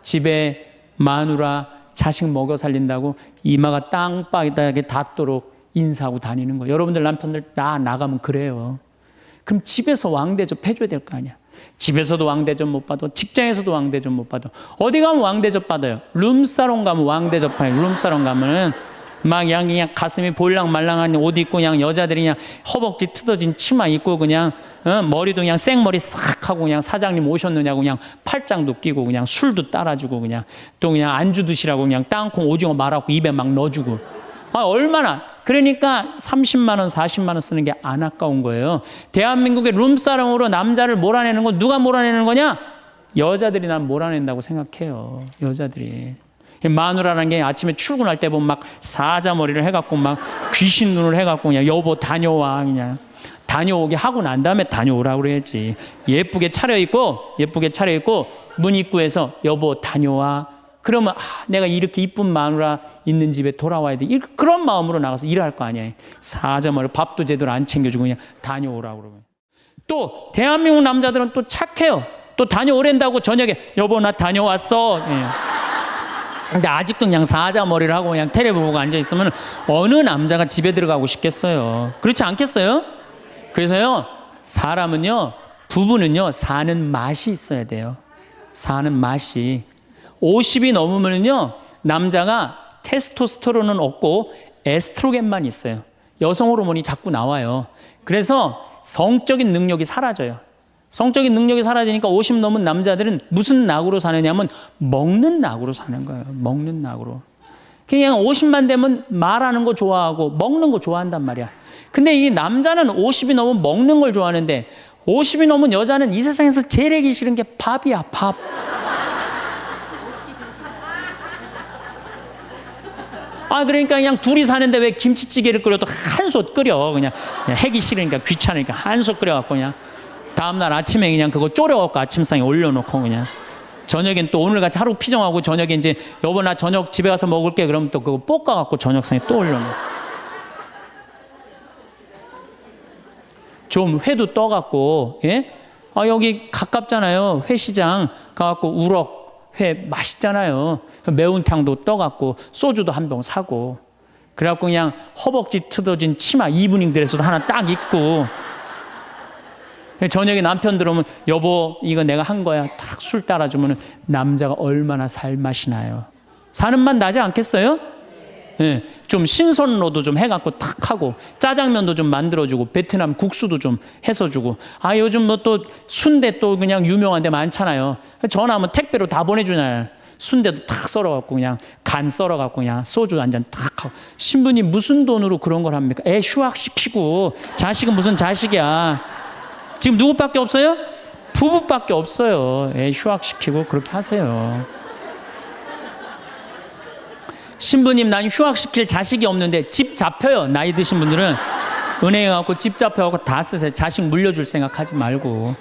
집에 마누라 자식 먹여 살린다고 이마가 땅바닥에 닿도록 인사하고 다니는 거. 여러분들 남편들 다 나가면 그래요. 그럼 집에서 왕대접 해줘야 될 거 아니야. 집에서도 왕대접 못 받아. 직장에서도 왕대접 못 받아. 어디 가면 왕대접 받아요. 룸사롱 가면 왕대접 받아요. 룸사롱 가면 막 그냥 가슴이 볼랑말랑한 옷 입고 그냥 여자들이 그냥 허벅지 트어진 치마 입고 그냥 머리도 그냥 생머리 싹 하고 그냥 사장님 오셨느냐고 그냥 팔짱도 끼고 그냥 술도 따라주고 그냥 또 그냥 안주 드시라고 그냥 땅콩 오징어 말아갖고 입에 막 넣어주고. 얼마나. 그러니까 30만 원, 40만 원 쓰는 게 안 아까운 거예요. 대한민국의 룸사롱으로 남자를 몰아내는 건 누가 몰아내는 거냐? 여자들이 난 몰아낸다고 생각해요. 여자들이. 마누라라는 게 아침에 출근할 때 보면 막 사자머리를 해갖고 막 귀신 눈을 해갖고 그냥 여보 다녀와 그냥 다녀오게 하고 난 다음에 다녀오라고 그래야지. 예쁘게 차려입고 문 입구에서 여보 다녀와. 그러면 내가 이렇게 이쁜 마누라 있는 집에 돌아와야 돼. 그런 마음으로 나가서 일할 거 아니야. 사자머리 밥도 제대로 안 챙겨주고 그냥 다녀오라고 그러고. 또 대한민국 남자들은 또 착해요. 또 다녀오랜다고 저녁에 여보 나 다녀왔어. 근데 아직도 그냥 사자머리를 하고 그냥 텔레비 보고 앉아있으면 어느 남자가 집에 들어가고 싶겠어요. 그렇지 않겠어요? 그래서요 사람은요 부부는요 사는 맛이 있어야 돼요. 사는 맛이. 50이 넘으면요 남자가 테스토스테론은 없고 에스트로겐만 있어요. 여성 호르몬이 자꾸 나와요. 그래서 성적인 능력이 사라져요. 성적인 능력이 사라지니까 50 넘은 남자들은 무슨 낙으로 사느냐면 먹는 낙으로 사는 거예요. 먹는 낙으로. 그냥 50만 되면 말하는 거 좋아하고 먹는 거 좋아한단 말이야. 근데 이 남자는 50이 넘으면 먹는 걸 좋아하는데 50이 넘은 여자는 이 세상에서 제일 하기 싫은 게 밥이야. 밥. 그러니까 그냥 둘이 사는데 왜 김치찌개를 끓여도 한솥 끓여. 그냥 하기 싫으니까 귀찮으니까 한솥 끓여갖고 그냥 다음날 아침에 그냥 그거 졸여갖고 아침상에 올려놓고 그냥 저녁엔 또 오늘같이 하루 피정하고 저녁에 이제 여보 나 저녁 집에 가서 먹을게 그러면 또 그거 볶아갖고 저녁상에 또 올려놓고 좀 회도 떠갖고 예? 여기 가깝잖아요. 회시장 가갖고 우럭 회 맛있잖아요. 매운탕도 떠갖고 소주도 한 병 사고 그래갖고 그냥 허벅지 트어진 치마 이브닝 드레스도 하나 딱 입고 저녁에 남편 들어오면 여보 이거 내가 한 거야 딱 술 따라주면 남자가 얼마나 살맛이 나요. 사는 맛 나지 않겠어요? 예, 좀 신선로도 좀 해갖고 탁 하고 짜장면도 좀 만들어주고 베트남 국수도 좀 해서 주고 요즘 뭐 또 순대 또 그냥 유명한 데 많잖아요. 전화하면 택배로 다 보내주잖아요. 순대도 탁 썰어갖고 그냥 간 썰어갖고 그냥 소주 한 잔 탁 하고. 신부님 무슨 돈으로 그런 걸 합니까? 애 휴학시키고 자식은 무슨 자식이야. 지금 누구밖에 없어요? 부부밖에 없어요. 애 휴학시키고 그렇게 하세요. 신부님 난 휴학시킬 자식이 없는데 집 잡혀요. 나이 드신 분들은 은행에 가고 집 잡혀갖고 다 쓰세요. 자식 물려줄 생각하지 말고.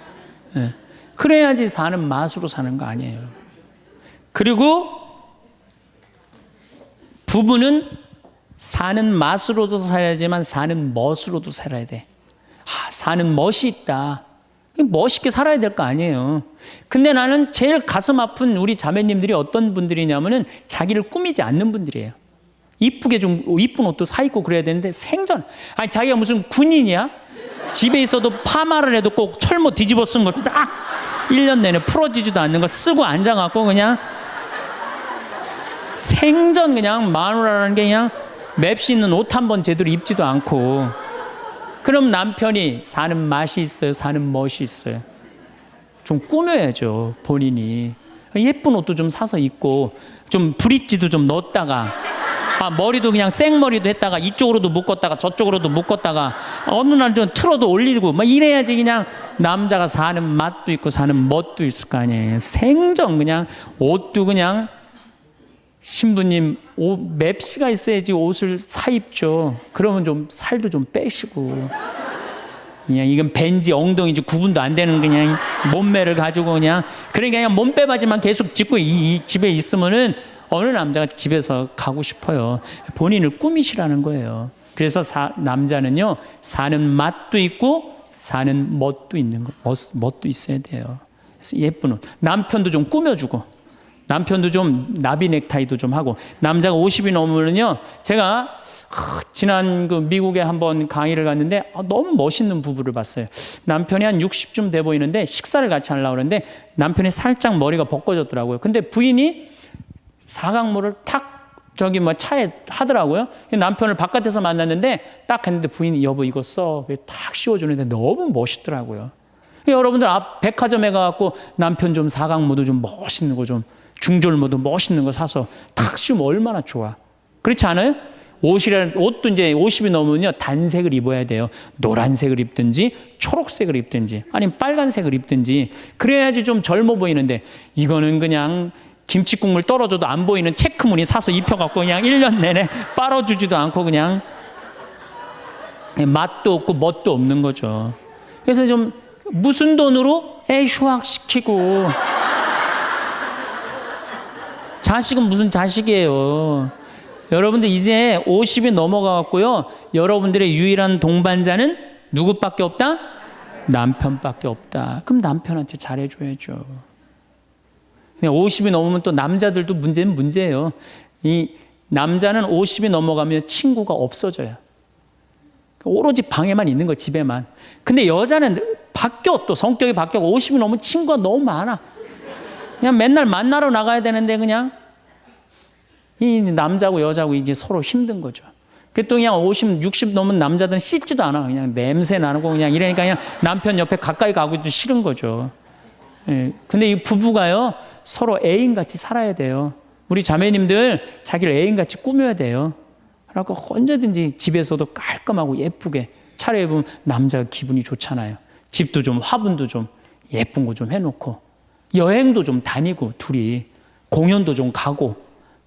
예. 그래야지 사는 맛으로 사는 거 아니에요. 그리고 부부는 사는 맛으로도 살아야지만 사는 멋으로도 살아야 돼. 사는 멋이 있다. 멋있게 살아야 될 거 아니에요. 근데 나는 제일 가슴 아픈 우리 자매님들이 어떤 분들이냐면은 자기를 꾸미지 않는 분들이에요. 이쁘게 좀 이쁜 옷도 사 입고 그래야 되는데 생전 아니 자기가 무슨 군인이야? 집에 있어도 파마를 해도 꼭 철모 뒤집어 쓴 거 딱 1년 내내 풀어지지도 않는 거 쓰고 앉아갖고 그냥 생전 그냥 마누라라는 게 그냥 맵시 있는 옷 한 번 제대로 입지도 않고. 그럼 남편이 사는 맛이 있어요? 사는 멋이 있어요? 좀 꾸며야죠, 본인이. 예쁜 옷도 좀 사서 입고, 좀 브릿지도 좀 넣었다가, 머리도 그냥 생머리도 했다가, 이쪽으로도 묶었다가, 저쪽으로도 묶었다가, 어느 날 좀 틀어도 올리고, 막 이래야지 그냥 남자가 사는 맛도 있고, 사는 멋도 있을 거 아니에요. 생전 그냥 옷도 그냥, 신부님 맵시가 있어야지 옷을 사 입죠. 그러면 좀 살도 좀 빼시고 그냥 이건 벤지 엉덩이지 구분도 안 되는 그냥 몸매를 가지고 그러니까 그냥 몸빼바지만 계속 짚고 이 집에 있으면은 어느 남자가 집에서 가고 싶어요. 본인을 꾸미시라는 거예요. 그래서 남자는요 사는 맛도 있고 사는 멋도 있는 거, 멋도 있어야 돼요. 그래서 예쁜 옷, 남편도 좀 꾸며주고. 남편도 좀 나비 넥타이도 좀 하고. 남자가 50이 넘으면요 제가 지난 그 미국에 한번 강의를 갔는데 너무 멋있는 부부를 봤어요. 남편이 한 60쯤 돼 보이는데 식사를 같이 하려고 그러는데 남편이 살짝 머리가 벗겨졌더라고요. 근데 부인이 사각모를 탁 저기 뭐 차에 하더라고요. 남편을 바깥에서 만났는데 딱 했는데 부인이 여보 이거 써 탁 씌워주는데 너무 멋있더라고요. 여러분들 앞 백화점에 가갖고 남편 좀 사각모도 좀 멋있는 거 좀 중절모도 멋있는 거 사서 탁 씌우면 얼마나 좋아. 그렇지 않아요? 옷도 이제 50이 넘으면요 단색을 입어야 돼요. 노란색을 입든지 초록색을 입든지 아니면 빨간색을 입든지 그래야지 좀 젊어 보이는데 이거는 그냥 김치국물 떨어져도 안 보이는 체크무늬 사서 입혀갖고 그냥 1년 내내 빨아주지도 않고 그냥 맛도 없고 멋도 없는 거죠. 그래서 좀 무슨 돈으로 애 휴학시키고 자식은 무슨 자식이에요. 여러분들 이제 50이 넘어가갖고요 여러분들의 유일한 동반자는 누구밖에 없다? 남편밖에 없다. 그럼 남편한테 잘해줘야죠. 50이 넘으면 또 남자들도 문제는 문제예요. 이 남자는 50이 넘어가면 친구가 없어져요. 오로지 방에만 있는 거, 집에만. 근데 여자는 바뀌어, 또 성격이 바뀌어. 50이 넘으면 친구가 너무 많아. 그냥 맨날 만나러 나가야 되는데 그냥 이 남자고 여자고 이제 서로 힘든 거죠. 또 그냥 50, 60 넘은 남자들은 씻지도 않아. 그냥 냄새 나고 그냥 이러니까 그냥 남편 옆에 가까이 가기도 싫은 거죠. 예. 근데 이 부부가요 서로 애인같이 살아야 돼요. 우리 자매님들 자기를 애인같이 꾸며야 돼요. 그래서 언제든지 집에서도 깔끔하고 예쁘게 차려입으면 남자가 기분이 좋잖아요. 집도 좀 화분도 좀 예쁜 거 좀 해놓고 여행도 좀 다니고 둘이 공연도 좀 가고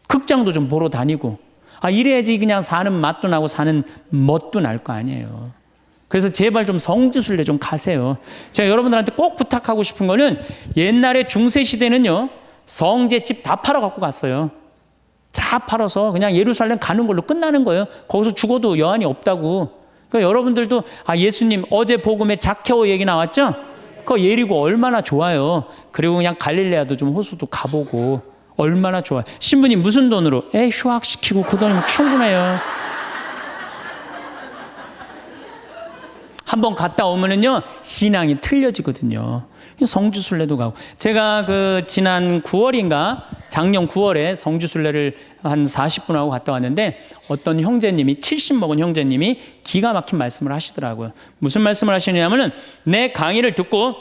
극장도 좀 보러 다니고 이래야지 그냥 사는 맛도 나고 사는 멋도 날 거 아니에요. 그래서 제발 좀 성지순례 좀 가세요. 제가 여러분들한테 꼭 부탁하고 싶은 거는 옛날에 중세시대는요 성제 집 다 팔아 갖고 갔어요. 다 팔아서 그냥 예루살렘 가는 걸로 끝나는 거예요. 거기서 죽어도 여한이 없다고. 그러니까 여러분들도 예수님 어제 복음에 자케오 얘기 나왔죠? 그 예리고 얼마나 좋아요. 그리고 그냥 갈릴레아도 좀 호수도 가보고 얼마나 좋아요. 신부님 무슨 돈으로? 휴학시키고 그 돈이면 충분해요. 한번 갔다 오면은요 신앙이 틀려지거든요. 성주순례도 가고 제가 그 지난 9월인가 작년 9월에 성주순례를 한 40분 하고 갔다 왔는데 어떤 형제님이 70 먹은 형제님이 기가 막힌 말씀을 하시더라고요. 무슨 말씀을 하시냐면은 내 강의를 듣고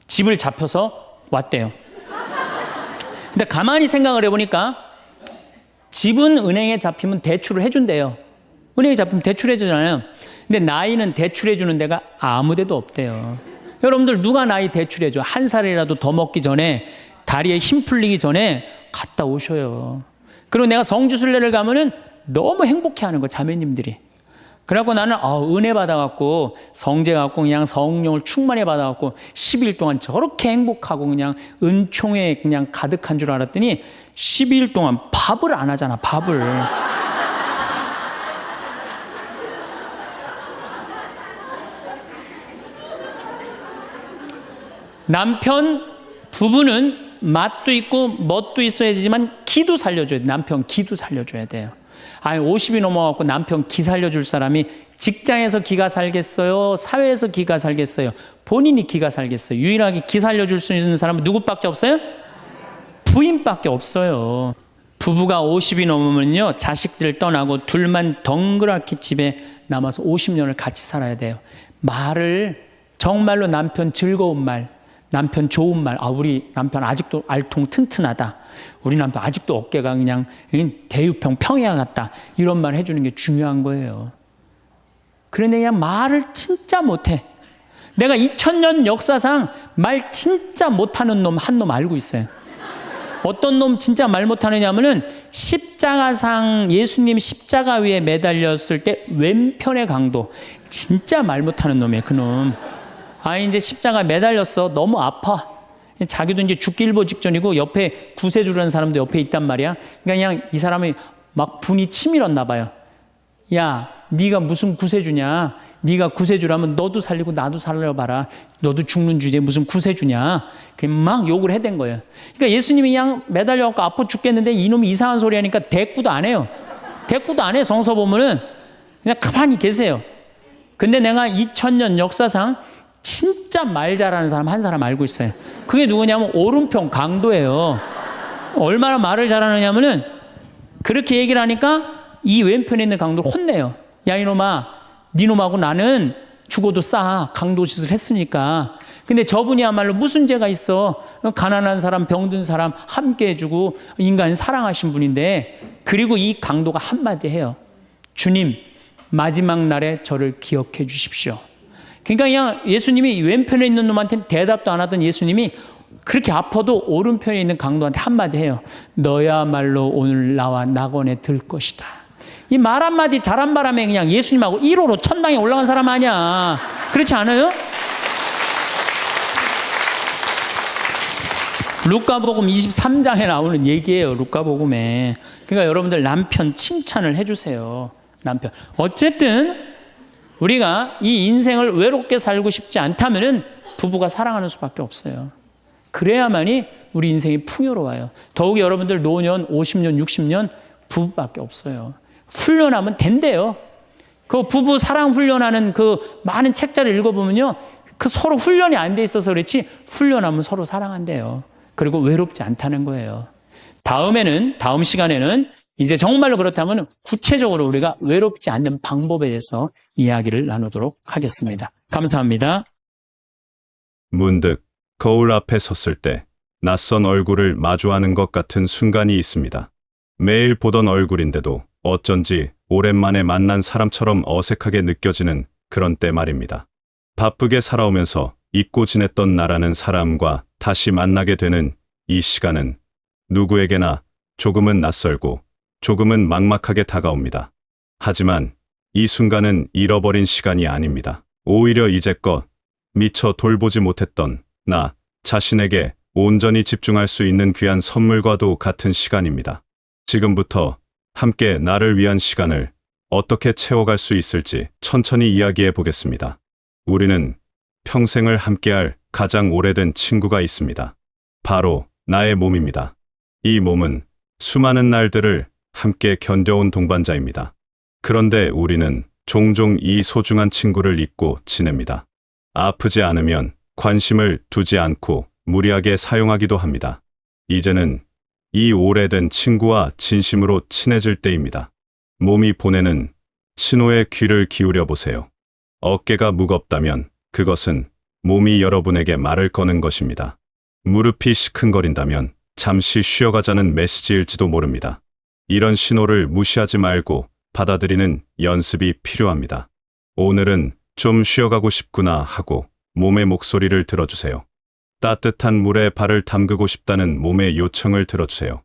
집을 잡혀서 왔대요. 근데 가만히 생각을 해보니까 집은 은행에 잡히면 대출을 해준대요. 은행에 잡히면 대출해주잖아요. 근데 나이는 대출해주는 데가 아무 데도 없대요. 여러분들 누가 나이 대출해줘? 한 살이라도 더 먹기 전에, 다리에 힘 풀리기 전에 갔다 오셔요. 그리고 내가 성주순례를 가면은 너무 행복해하는 거, 자매님들이. 그래갖고 나는 은혜 받아갖고 성제 갖고 그냥 성령을 충만히 받아갖고 10일 동안 저렇게 행복하고 그냥 은총에 그냥 가득한 줄 알았더니 12일 동안 밥을 안 하잖아, 밥을. 남편, 부부는 맛도 있고 멋도 있어야 되지만 기도 살려줘야 돼. 남편 기도 살려줘야 돼요. 아니 50이 넘어갖고 남편 기 살려줄 사람이 직장에서 기가 살겠어요? 사회에서 기가 살겠어요? 본인이 기가 살겠어요? 유일하게 기 살려줄 수 있는 사람은 누구밖에 없어요? 부인밖에 없어요. 부부가 50이 넘으면요, 자식들 떠나고 둘만 덩그랗게 집에 남아서 50년을 같이 살아야 돼요. 말을 정말로 남편 즐거운 말, 남편 좋은 말, 우리 남편 아직도 알통 튼튼하다, 우리 남편 아직도 어깨가 그냥 대유평 평야 같다, 이런 말 해주는 게 중요한 거예요. 그런데 그냥 말을 진짜 못해. 내가 2000년 역사상 말 진짜 못하는 놈 한 놈 알고 있어요. 어떤 놈 진짜 말 못하느냐면은 십자가상, 예수님 십자가 위에 매달렸을 때 왼편의 강도, 진짜 말 못하는 놈이에요, 그놈. 이제 십자가 매달렸어. 너무 아파. 자기도 이제 죽기 일보 직전이고 옆에 구세주라는 사람도 옆에 있단 말이야. 그냥 이 사람이 막 분이 치밀었나 봐요. 야, 네가 무슨 구세주냐? 네가 구세주라면 너도 살리고 나도 살려봐라. 너도 죽는 주제에 무슨 구세주냐? 막 욕을 해댄 거예요. 그러니까 예수님이 그냥 매달려갖고 아파 죽겠는데 이놈이 이상한 소리 하니까 대꾸도 안 해요. 대꾸도 안 해. 성서 보면은 그냥 가만히 계세요. 근데 내가 2000년 역사상 진짜 말 잘하는 사람 한 사람 알고 있어요. 그게 누구냐면 오른편 강도예요. 얼마나 말을 잘하느냐면은 그렇게 얘기를 하니까 이 왼편에 있는 강도를 혼내요. 야, 이놈아, 니놈하고 나는 죽어도 싸. 강도 짓을 했으니까. 근데 저분이야말로 무슨 죄가 있어? 가난한 사람, 병든 사람 함께 해주고 인간 사랑하신 분인데, 그리고 이 강도가 한마디 해요. 주님, 마지막 날에 저를 기억해 주십시오. 그러니까 그냥 예수님이 왼편에 있는 놈한테는 대답도 안 하던 예수님이 그렇게 아파도 오른편에 있는 강도한테 한마디 해요. 너야말로 오늘 나와 낙원에 들 것이다. 이 말 한마디 잘한 바람에 그냥 예수님하고 1호로 천당에 올라간 사람 아니야. 그렇지 않아요? 루카복음 23장에 나오는 얘기예요. 루카복음에. 그러니까 여러분들 남편 칭찬을 해주세요. 남편. 어쨌든 우리가 이 인생을 외롭게 살고 싶지 않다면은 부부가 사랑하는 수밖에 없어요. 그래야만이 우리 인생이 풍요로워요. 더욱이 여러분들 노년 50년, 60년 부부밖에 없어요. 훈련하면 된대요. 그 부부 사랑 훈련하는 그 많은 책자를 읽어보면요, 그 서로 훈련이 안 돼 있어서 그렇지 훈련하면 서로 사랑한대요. 그리고 외롭지 않다는 거예요. 다음 시간에는 이제 정말로 그렇다면 구체적으로 우리가 외롭지 않는 방법에 대해서 이야기를 나누도록 하겠습니다. 감사합니다. 문득 거울 앞에 섰을 때 낯선 얼굴을 마주하는 것 같은 순간이 있습니다. 매일 보던 얼굴인데도 어쩐지 오랜만에 만난 사람처럼 어색하게 느껴지는 그런 때 말입니다. 바쁘게 살아오면서 잊고 지냈던 나라는 사람과 다시 만나게 되는 이 시간은 누구에게나 조금은 낯설고 조금은 막막하게 다가옵니다. 하지만 이 순간은 잃어버린 시간이 아닙니다. 오히려 이제껏 미처 돌보지 못했던 나 자신에게 온전히 집중할 수 있는 귀한 선물과도 같은 시간입니다. 지금부터 함께 나를 위한 시간을 어떻게 채워갈 수 있을지 천천히 이야기해 보겠습니다. 우리는 평생을 함께할 가장 오래된 친구가 있습니다. 바로 나의 몸입니다. 이 몸은 수많은 날들을 함께 견뎌온 동반자입니다. 그런데 우리는 종종 이 소중한 친구를 잊고 지냅니다. 아프지 않으면 관심을 두지 않고 무리하게 사용하기도 합니다. 이제는 이 오래된 친구와 진심으로 친해질 때입니다. 몸이 보내는 신호에 귀를 기울여 보세요. 어깨가 무겁다면 그것은 몸이 여러분에게 말을 거는 것입니다. 무릎이 시큰거린다면 잠시 쉬어가자는 메시지일지도 모릅니다. 이런 신호를 무시하지 말고 받아들이는 연습이 필요합니다. 오늘은 좀 쉬어가고 싶구나 하고 몸의 목소리를 들어주세요. 따뜻한 물에 발을 담그고 싶다는 몸의 요청을 들어주세요.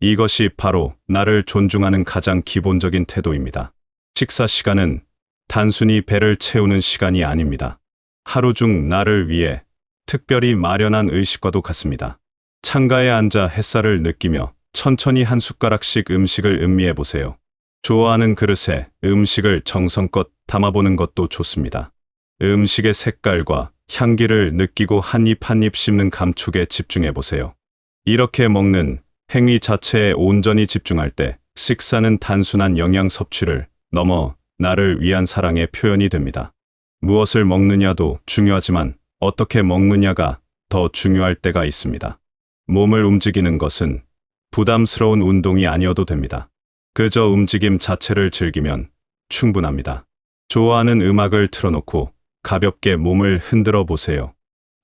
이것이 바로 나를 존중하는 가장 기본적인 태도입니다. 식사 시간은 단순히 배를 채우는 시간이 아닙니다. 하루 중 나를 위해 특별히 마련한 의식과도 같습니다. 창가에 앉아 햇살을 느끼며 천천히 한 숟가락씩 음식을 음미해 보세요. 좋아하는 그릇에 음식을 정성껏 담아보는 것도 좋습니다. 음식의 색깔과 향기를 느끼고 한 입 한 입 씹는 감촉에 집중해 보세요. 이렇게 먹는 행위 자체에 온전히 집중할 때 식사는 단순한 영양 섭취를 넘어 나를 위한 사랑의 표현이 됩니다. 무엇을 먹느냐도 중요하지만 어떻게 먹느냐가 더 중요할 때가 있습니다. 몸을 움직이는 것은 부담스러운 운동이 아니어도 됩니다. 그저 움직임 자체를 즐기면 충분합니다. 좋아하는 음악을 틀어놓고 가볍게 몸을 흔들어 보세요.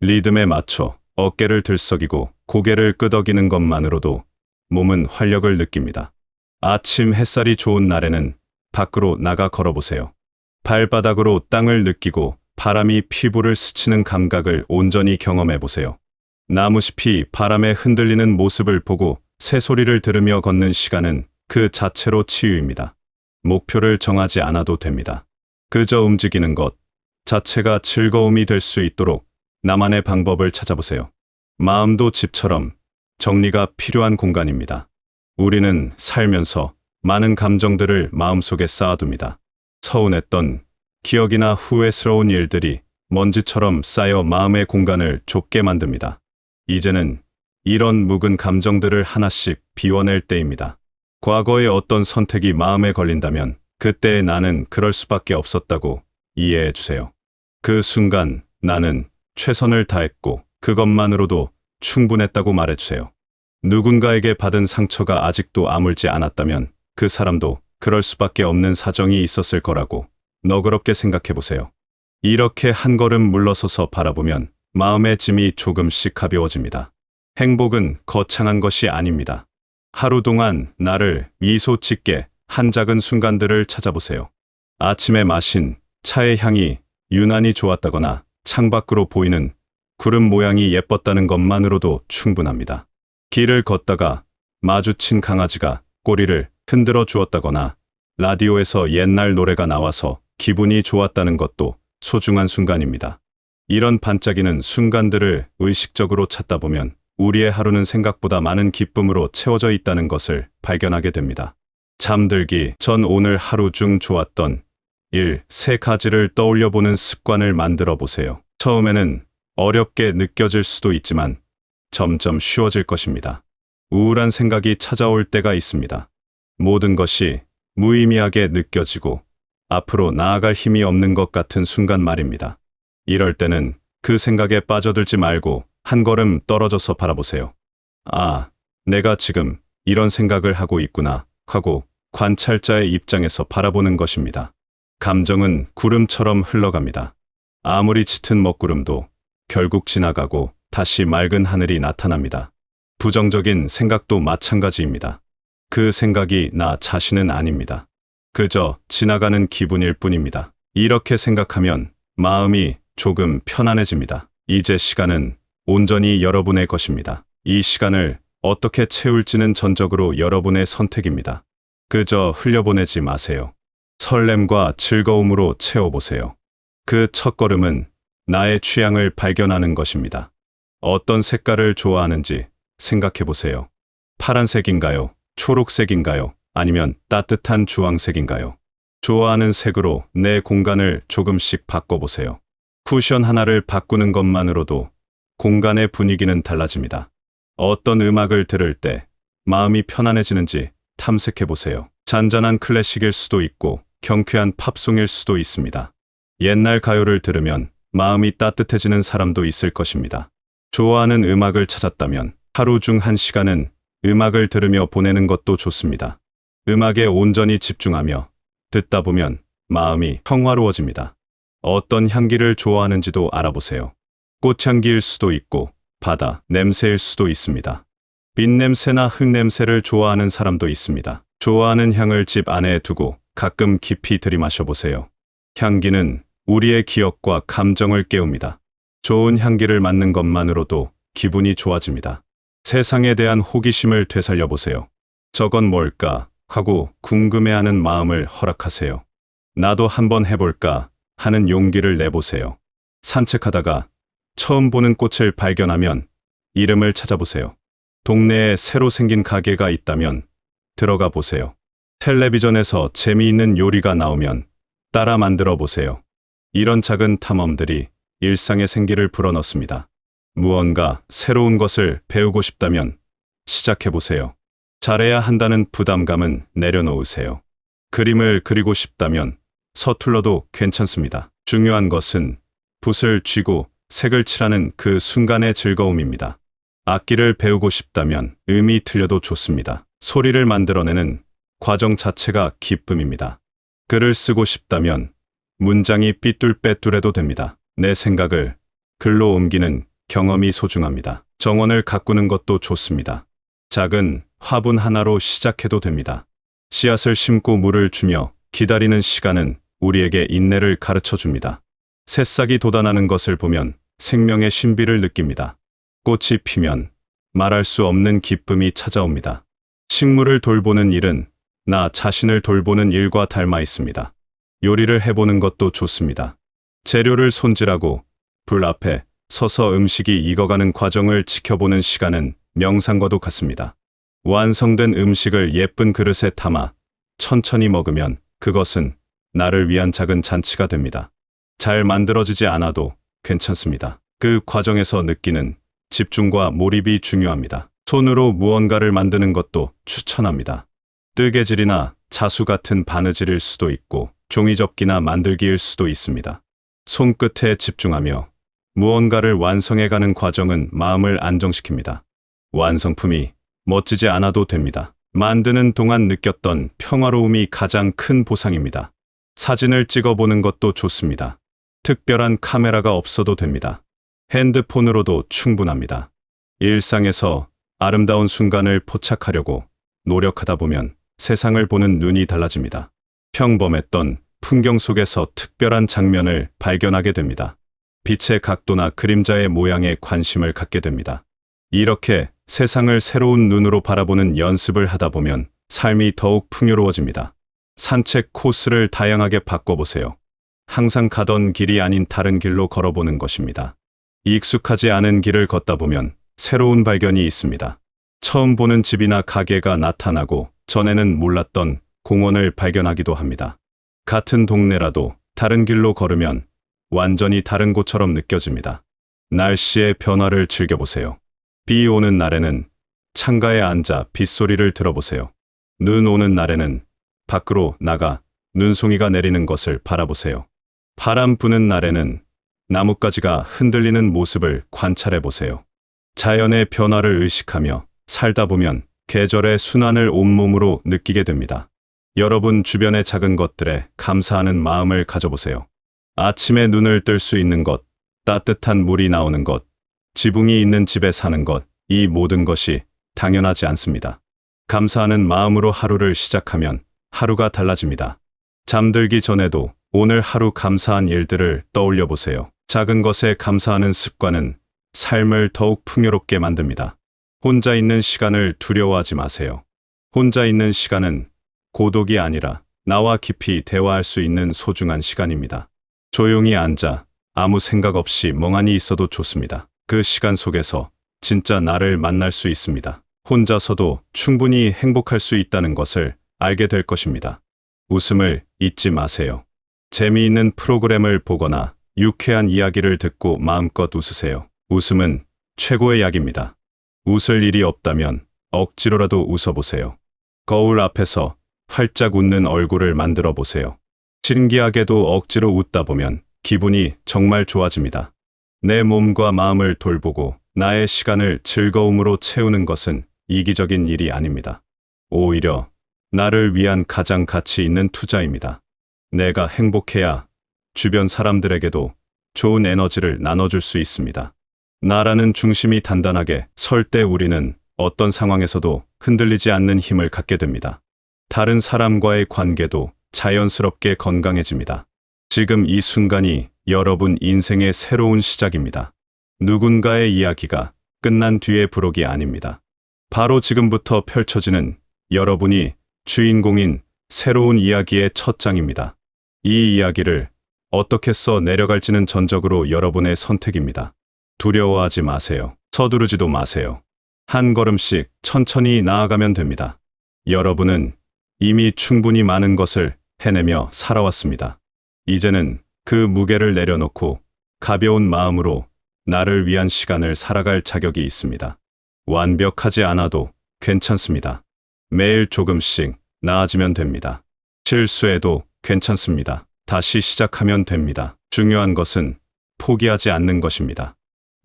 리듬에 맞춰 어깨를 들썩이고 고개를 끄덕이는 것만으로도 몸은 활력을 느낍니다. 아침 햇살이 좋은 날에는 밖으로 나가 걸어보세요. 발바닥으로 땅을 느끼고 바람이 피부를 스치는 감각을 온전히 경험해 보세요. 나무숲이 바람에 흔들리는 모습을 보고 새소리를 들으며 걷는 시간은 그 자체로 치유입니다. 목표를 정하지 않아도 됩니다. 그저 움직이는 것 자체가 즐거움이 될 수 있도록 나만의 방법을 찾아보세요. 마음도 집처럼 정리가 필요한 공간입니다. 우리는 살면서 많은 감정들을 마음속에 쌓아둡니다. 서운했던 기억이나 후회스러운 일들이 먼지처럼 쌓여 마음의 공간을 좁게 만듭니다. 이제는 이런 묵은 감정들을 하나씩 비워낼 때입니다. 과거의 어떤 선택이 마음에 걸린다면 그때의 나는 그럴 수밖에 없었다고 이해해 주세요. 그 순간 나는 최선을 다했고 그것만으로도 충분했다고 말해 주세요. 누군가에게 받은 상처가 아직도 아물지 않았다면 그 사람도 그럴 수밖에 없는 사정이 있었을 거라고 너그럽게 생각해 보세요. 이렇게 한 걸음 물러서서 바라보면 마음의 짐이 조금씩 가벼워집니다. 행복은 거창한 것이 아닙니다. 하루 동안 나를 미소 짓게 한 작은 순간들을 찾아보세요. 아침에 마신 차의 향이 유난히 좋았다거나 창밖으로 보이는 구름 모양이 예뻤다는 것만으로도 충분합니다. 길을 걷다가 마주친 강아지가 꼬리를 흔들어 주었다거나 라디오에서 옛날 노래가 나와서 기분이 좋았다는 것도 소중한 순간입니다. 이런 반짝이는 순간들을 의식적으로 찾다 보면 우리의 하루는 생각보다 많은 기쁨으로 채워져 있다는 것을 발견하게 됩니다. 잠들기 전 오늘 하루 중 좋았던 일 3가지를 떠올려 보는 습관을 만들어 보세요. 처음에는 어렵게 느껴질 수도 있지만 점점 쉬워질 것입니다. 우울한 생각이 찾아올 때가 있습니다. 모든 것이 무의미하게 느껴지고 앞으로 나아갈 힘이 없는 것 같은 순간 말입니다. 이럴 때는 그 생각에 빠져들지 말고 한 걸음 떨어져서 바라보세요. 아, 내가 지금 이런 생각을 하고 있구나 하고 관찰자의 입장에서 바라보는 것입니다. 감정은 구름처럼 흘러갑니다. 아무리 짙은 먹구름도 결국 지나가고 다시 맑은 하늘이 나타납니다. 부정적인 생각도 마찬가지입니다. 그 생각이 나 자신은 아닙니다. 그저 지나가는 기분일 뿐입니다. 이렇게 생각하면 마음이 조금 편안해집니다. 이제 시간은 온전히 여러분의 것입니다. 이 시간을 어떻게 채울지는 전적으로 여러분의 선택입니다. 그저 흘려보내지 마세요. 설렘과 즐거움으로 채워보세요. 그 첫걸음은 나의 취향을 발견하는 것입니다. 어떤 색깔을 좋아하는지 생각해보세요. 파란색인가요? 초록색인가요? 아니면 따뜻한 주황색인가요? 좋아하는 색으로 내 공간을 조금씩 바꿔보세요. 쿠션 하나를 바꾸는 것만으로도 공간의 분위기는 달라집니다. 어떤 음악을 들을 때 마음이 편안해지는지 탐색해보세요. 잔잔한 클래식일 수도 있고 경쾌한 팝송일 수도 있습니다. 옛날 가요를 들으면 마음이 따뜻해지는 사람도 있을 것입니다. 좋아하는 음악을 찾았다면 하루 중 1시간은 음악을 들으며 보내는 것도 좋습니다. 음악에 온전히 집중하며 듣다 보면 마음이 평화로워집니다. 어떤 향기를 좋아하는지도 알아보세요. 꽃향기일 수도 있고 바다 냄새일 수도 있습니다. 빛냄새나 흙냄새를 좋아하는 사람도 있습니다. 좋아하는 향을 집 안에 두고 가끔 깊이 들이마셔 보세요. 향기는 우리의 기억과 감정을 깨웁니다. 좋은 향기를 맡는 것만으로도 기분이 좋아집니다. 세상에 대한 호기심을 되살려 보세요. 저건 뭘까 하고 궁금해하는 마음을 허락하세요. 나도 한번 해볼까 하는 용기를 내보세요. 산책하다가 처음 보는 꽃을 발견하면 이름을 찾아보세요. 동네에 새로 생긴 가게가 있다면 들어가 보세요. 텔레비전에서 재미있는 요리가 나오면 따라 만들어 보세요. 이런 작은 탐험들이 일상의 생기를 불어넣습니다. 무언가 새로운 것을 배우고 싶다면 시작해 보세요. 잘해야 한다는 부담감은 내려놓으세요. 그림을 그리고 싶다면 서툴러도 괜찮습니다. 중요한 것은 붓을 쥐고 색을 칠하는 그 순간의 즐거움입니다. 악기를 배우고 싶다면 음이 틀려도 좋습니다. 소리를 만들어내는 과정 자체가 기쁨입니다. 글을 쓰고 싶다면 문장이 삐뚤빼뚤해도 됩니다. 내 생각을 글로 옮기는 경험이 소중합니다. 정원을 가꾸는 것도 좋습니다. 작은 화분 하나로 시작해도 됩니다. 씨앗을 심고 물을 주며 기다리는 시간은 우리에게 인내를 가르쳐 줍니다. 새싹이 돋아나는 것을 보면 생명의 신비를 느낍니다. 꽃이 피면 말할 수 없는 기쁨이 찾아옵니다. 식물을 돌보는 일은 나 자신을 돌보는 일과 닮아 있습니다. 요리를 해보는 것도 좋습니다. 재료를 손질하고 불 앞에 서서 음식이 익어가는 과정을 지켜보는 시간은 명상과도 같습니다. 완성된 음식을 예쁜 그릇에 담아 천천히 먹으면 그것은 나를 위한 작은 잔치가 됩니다. 잘 만들어지지 않아도 괜찮습니다. 그 과정에서 느끼는 집중과 몰입이 중요합니다. 손으로 무언가를 만드는 것도 추천합니다. 뜨개질이나 자수 같은 바느질일 수도 있고 종이접기나 만들기일 수도 있습니다. 손끝에 집중하며 무언가를 완성해가는 과정은 마음을 안정시킵니다. 완성품이 멋지지 않아도 됩니다. 만드는 동안 느꼈던 평화로움이 가장 큰 보상입니다. 사진을 찍어보는 것도 좋습니다. 특별한 카메라가 없어도 됩니다. 핸드폰으로도 충분합니다. 일상에서 아름다운 순간을 포착하려고 노력하다 보면 세상을 보는 눈이 달라집니다. 평범했던 풍경 속에서 특별한 장면을 발견하게 됩니다. 빛의 각도나 그림자의 모양에 관심을 갖게 됩니다. 이렇게 세상을 새로운 눈으로 바라보는 연습을 하다 보면 삶이 더욱 풍요로워집니다. 산책 코스를 다양하게 바꿔보세요. 항상 가던 길이 아닌 다른 길로 걸어보는 것입니다. 익숙하지 않은 길을 걷다 보면 새로운 발견이 있습니다. 처음 보는 집이나 가게가 나타나고 전에는 몰랐던 공원을 발견하기도 합니다. 같은 동네라도 다른 길로 걸으면 완전히 다른 곳처럼 느껴집니다. 날씨의 변화를 즐겨보세요. 비 오는 날에는 창가에 앉아 빗소리를 들어보세요. 눈 오는 날에는 밖으로 나가 눈송이가 내리는 것을 바라보세요. 바람 부는 날에는 나뭇가지가 흔들리는 모습을 관찰해 보세요. 자연의 변화를 의식하며 살다 보면 계절의 순환을 온몸으로 느끼게 됩니다. 여러분 주변의 작은 것들에 감사하는 마음을 가져보세요. 아침에 눈을 뜰 수 있는 것, 따뜻한 물이 나오는 것, 지붕이 있는 집에 사는 것, 이 모든 것이 당연하지 않습니다. 감사하는 마음으로 하루를 시작하면 하루가 달라집니다. 잠들기 전에도 오늘 하루 감사한 일들을 떠올려 보세요. 작은 것에 감사하는 습관은 삶을 더욱 풍요롭게 만듭니다. 혼자 있는 시간을 두려워하지 마세요. 혼자 있는 시간은 고독이 아니라 나와 깊이 대화할 수 있는 소중한 시간입니다. 조용히 앉아 아무 생각 없이 멍하니 있어도 좋습니다. 그 시간 속에서 진짜 나를 만날 수 있습니다. 혼자서도 충분히 행복할 수 있다는 것을 알게 될 것입니다. 웃음을 잊지 마세요. 재미있는 프로그램을 보거나 유쾌한 이야기를 듣고 마음껏 웃으세요. 웃음은 최고의 약입니다. 웃을 일이 없다면 억지로라도 웃어보세요. 거울 앞에서 활짝 웃는 얼굴을 만들어 보세요. 신기하게도 억지로 웃다 보면 기분이 정말 좋아집니다. 내 몸과 마음을 돌보고 나의 시간을 즐거움으로 채우는 것은 이기적인 일이 아닙니다. 오히려 나를 위한 가장 가치 있는 투자입니다. 내가 행복해야 주변 사람들에게도 좋은 에너지를 나눠줄 수 있습니다. 나라는 중심이 단단하게 설 때 우리는 어떤 상황에서도 흔들리지 않는 힘을 갖게 됩니다. 다른 사람과의 관계도 자연스럽게 건강해집니다. 지금 이 순간이 여러분 인생의 새로운 시작입니다. 누군가의 이야기가 끝난 뒤의 부록이 아닙니다. 바로 지금부터 펼쳐지는 여러분이 주인공인 새로운 이야기의 첫 장입니다. 이 이야기를 어떻게 써 내려갈지는 전적으로 여러분의 선택입니다. 두려워하지 마세요. 서두르지도 마세요. 한 걸음씩 천천히 나아가면 됩니다. 여러분은 이미 충분히 많은 것을 해내며 살아왔습니다. 이제는 그 무게를 내려놓고 가벼운 마음으로 나를 위한 시간을 살아갈 자격이 있습니다. 완벽하지 않아도 괜찮습니다. 매일 조금씩 나아지면 됩니다. 실수해도 괜찮습니다. 다시 시작하면 됩니다. 중요한 것은 포기하지 않는 것입니다.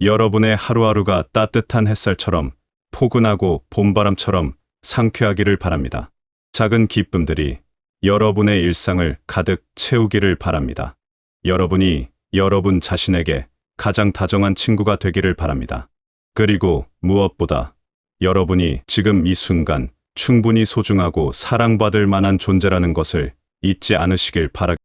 여러분의 하루하루가 따뜻한 햇살처럼 포근하고 봄바람처럼 상쾌하기를 바랍니다. 작은 기쁨들이 여러분의 일상을 가득 채우기를 바랍니다. 여러분이 여러분 자신에게 가장 다정한 친구가 되기를 바랍니다. 그리고 무엇보다 여러분이 지금 이 순간 충분히 소중하고 사랑받을 만한 존재라는 것을 잊지 않으시길 바랍니다.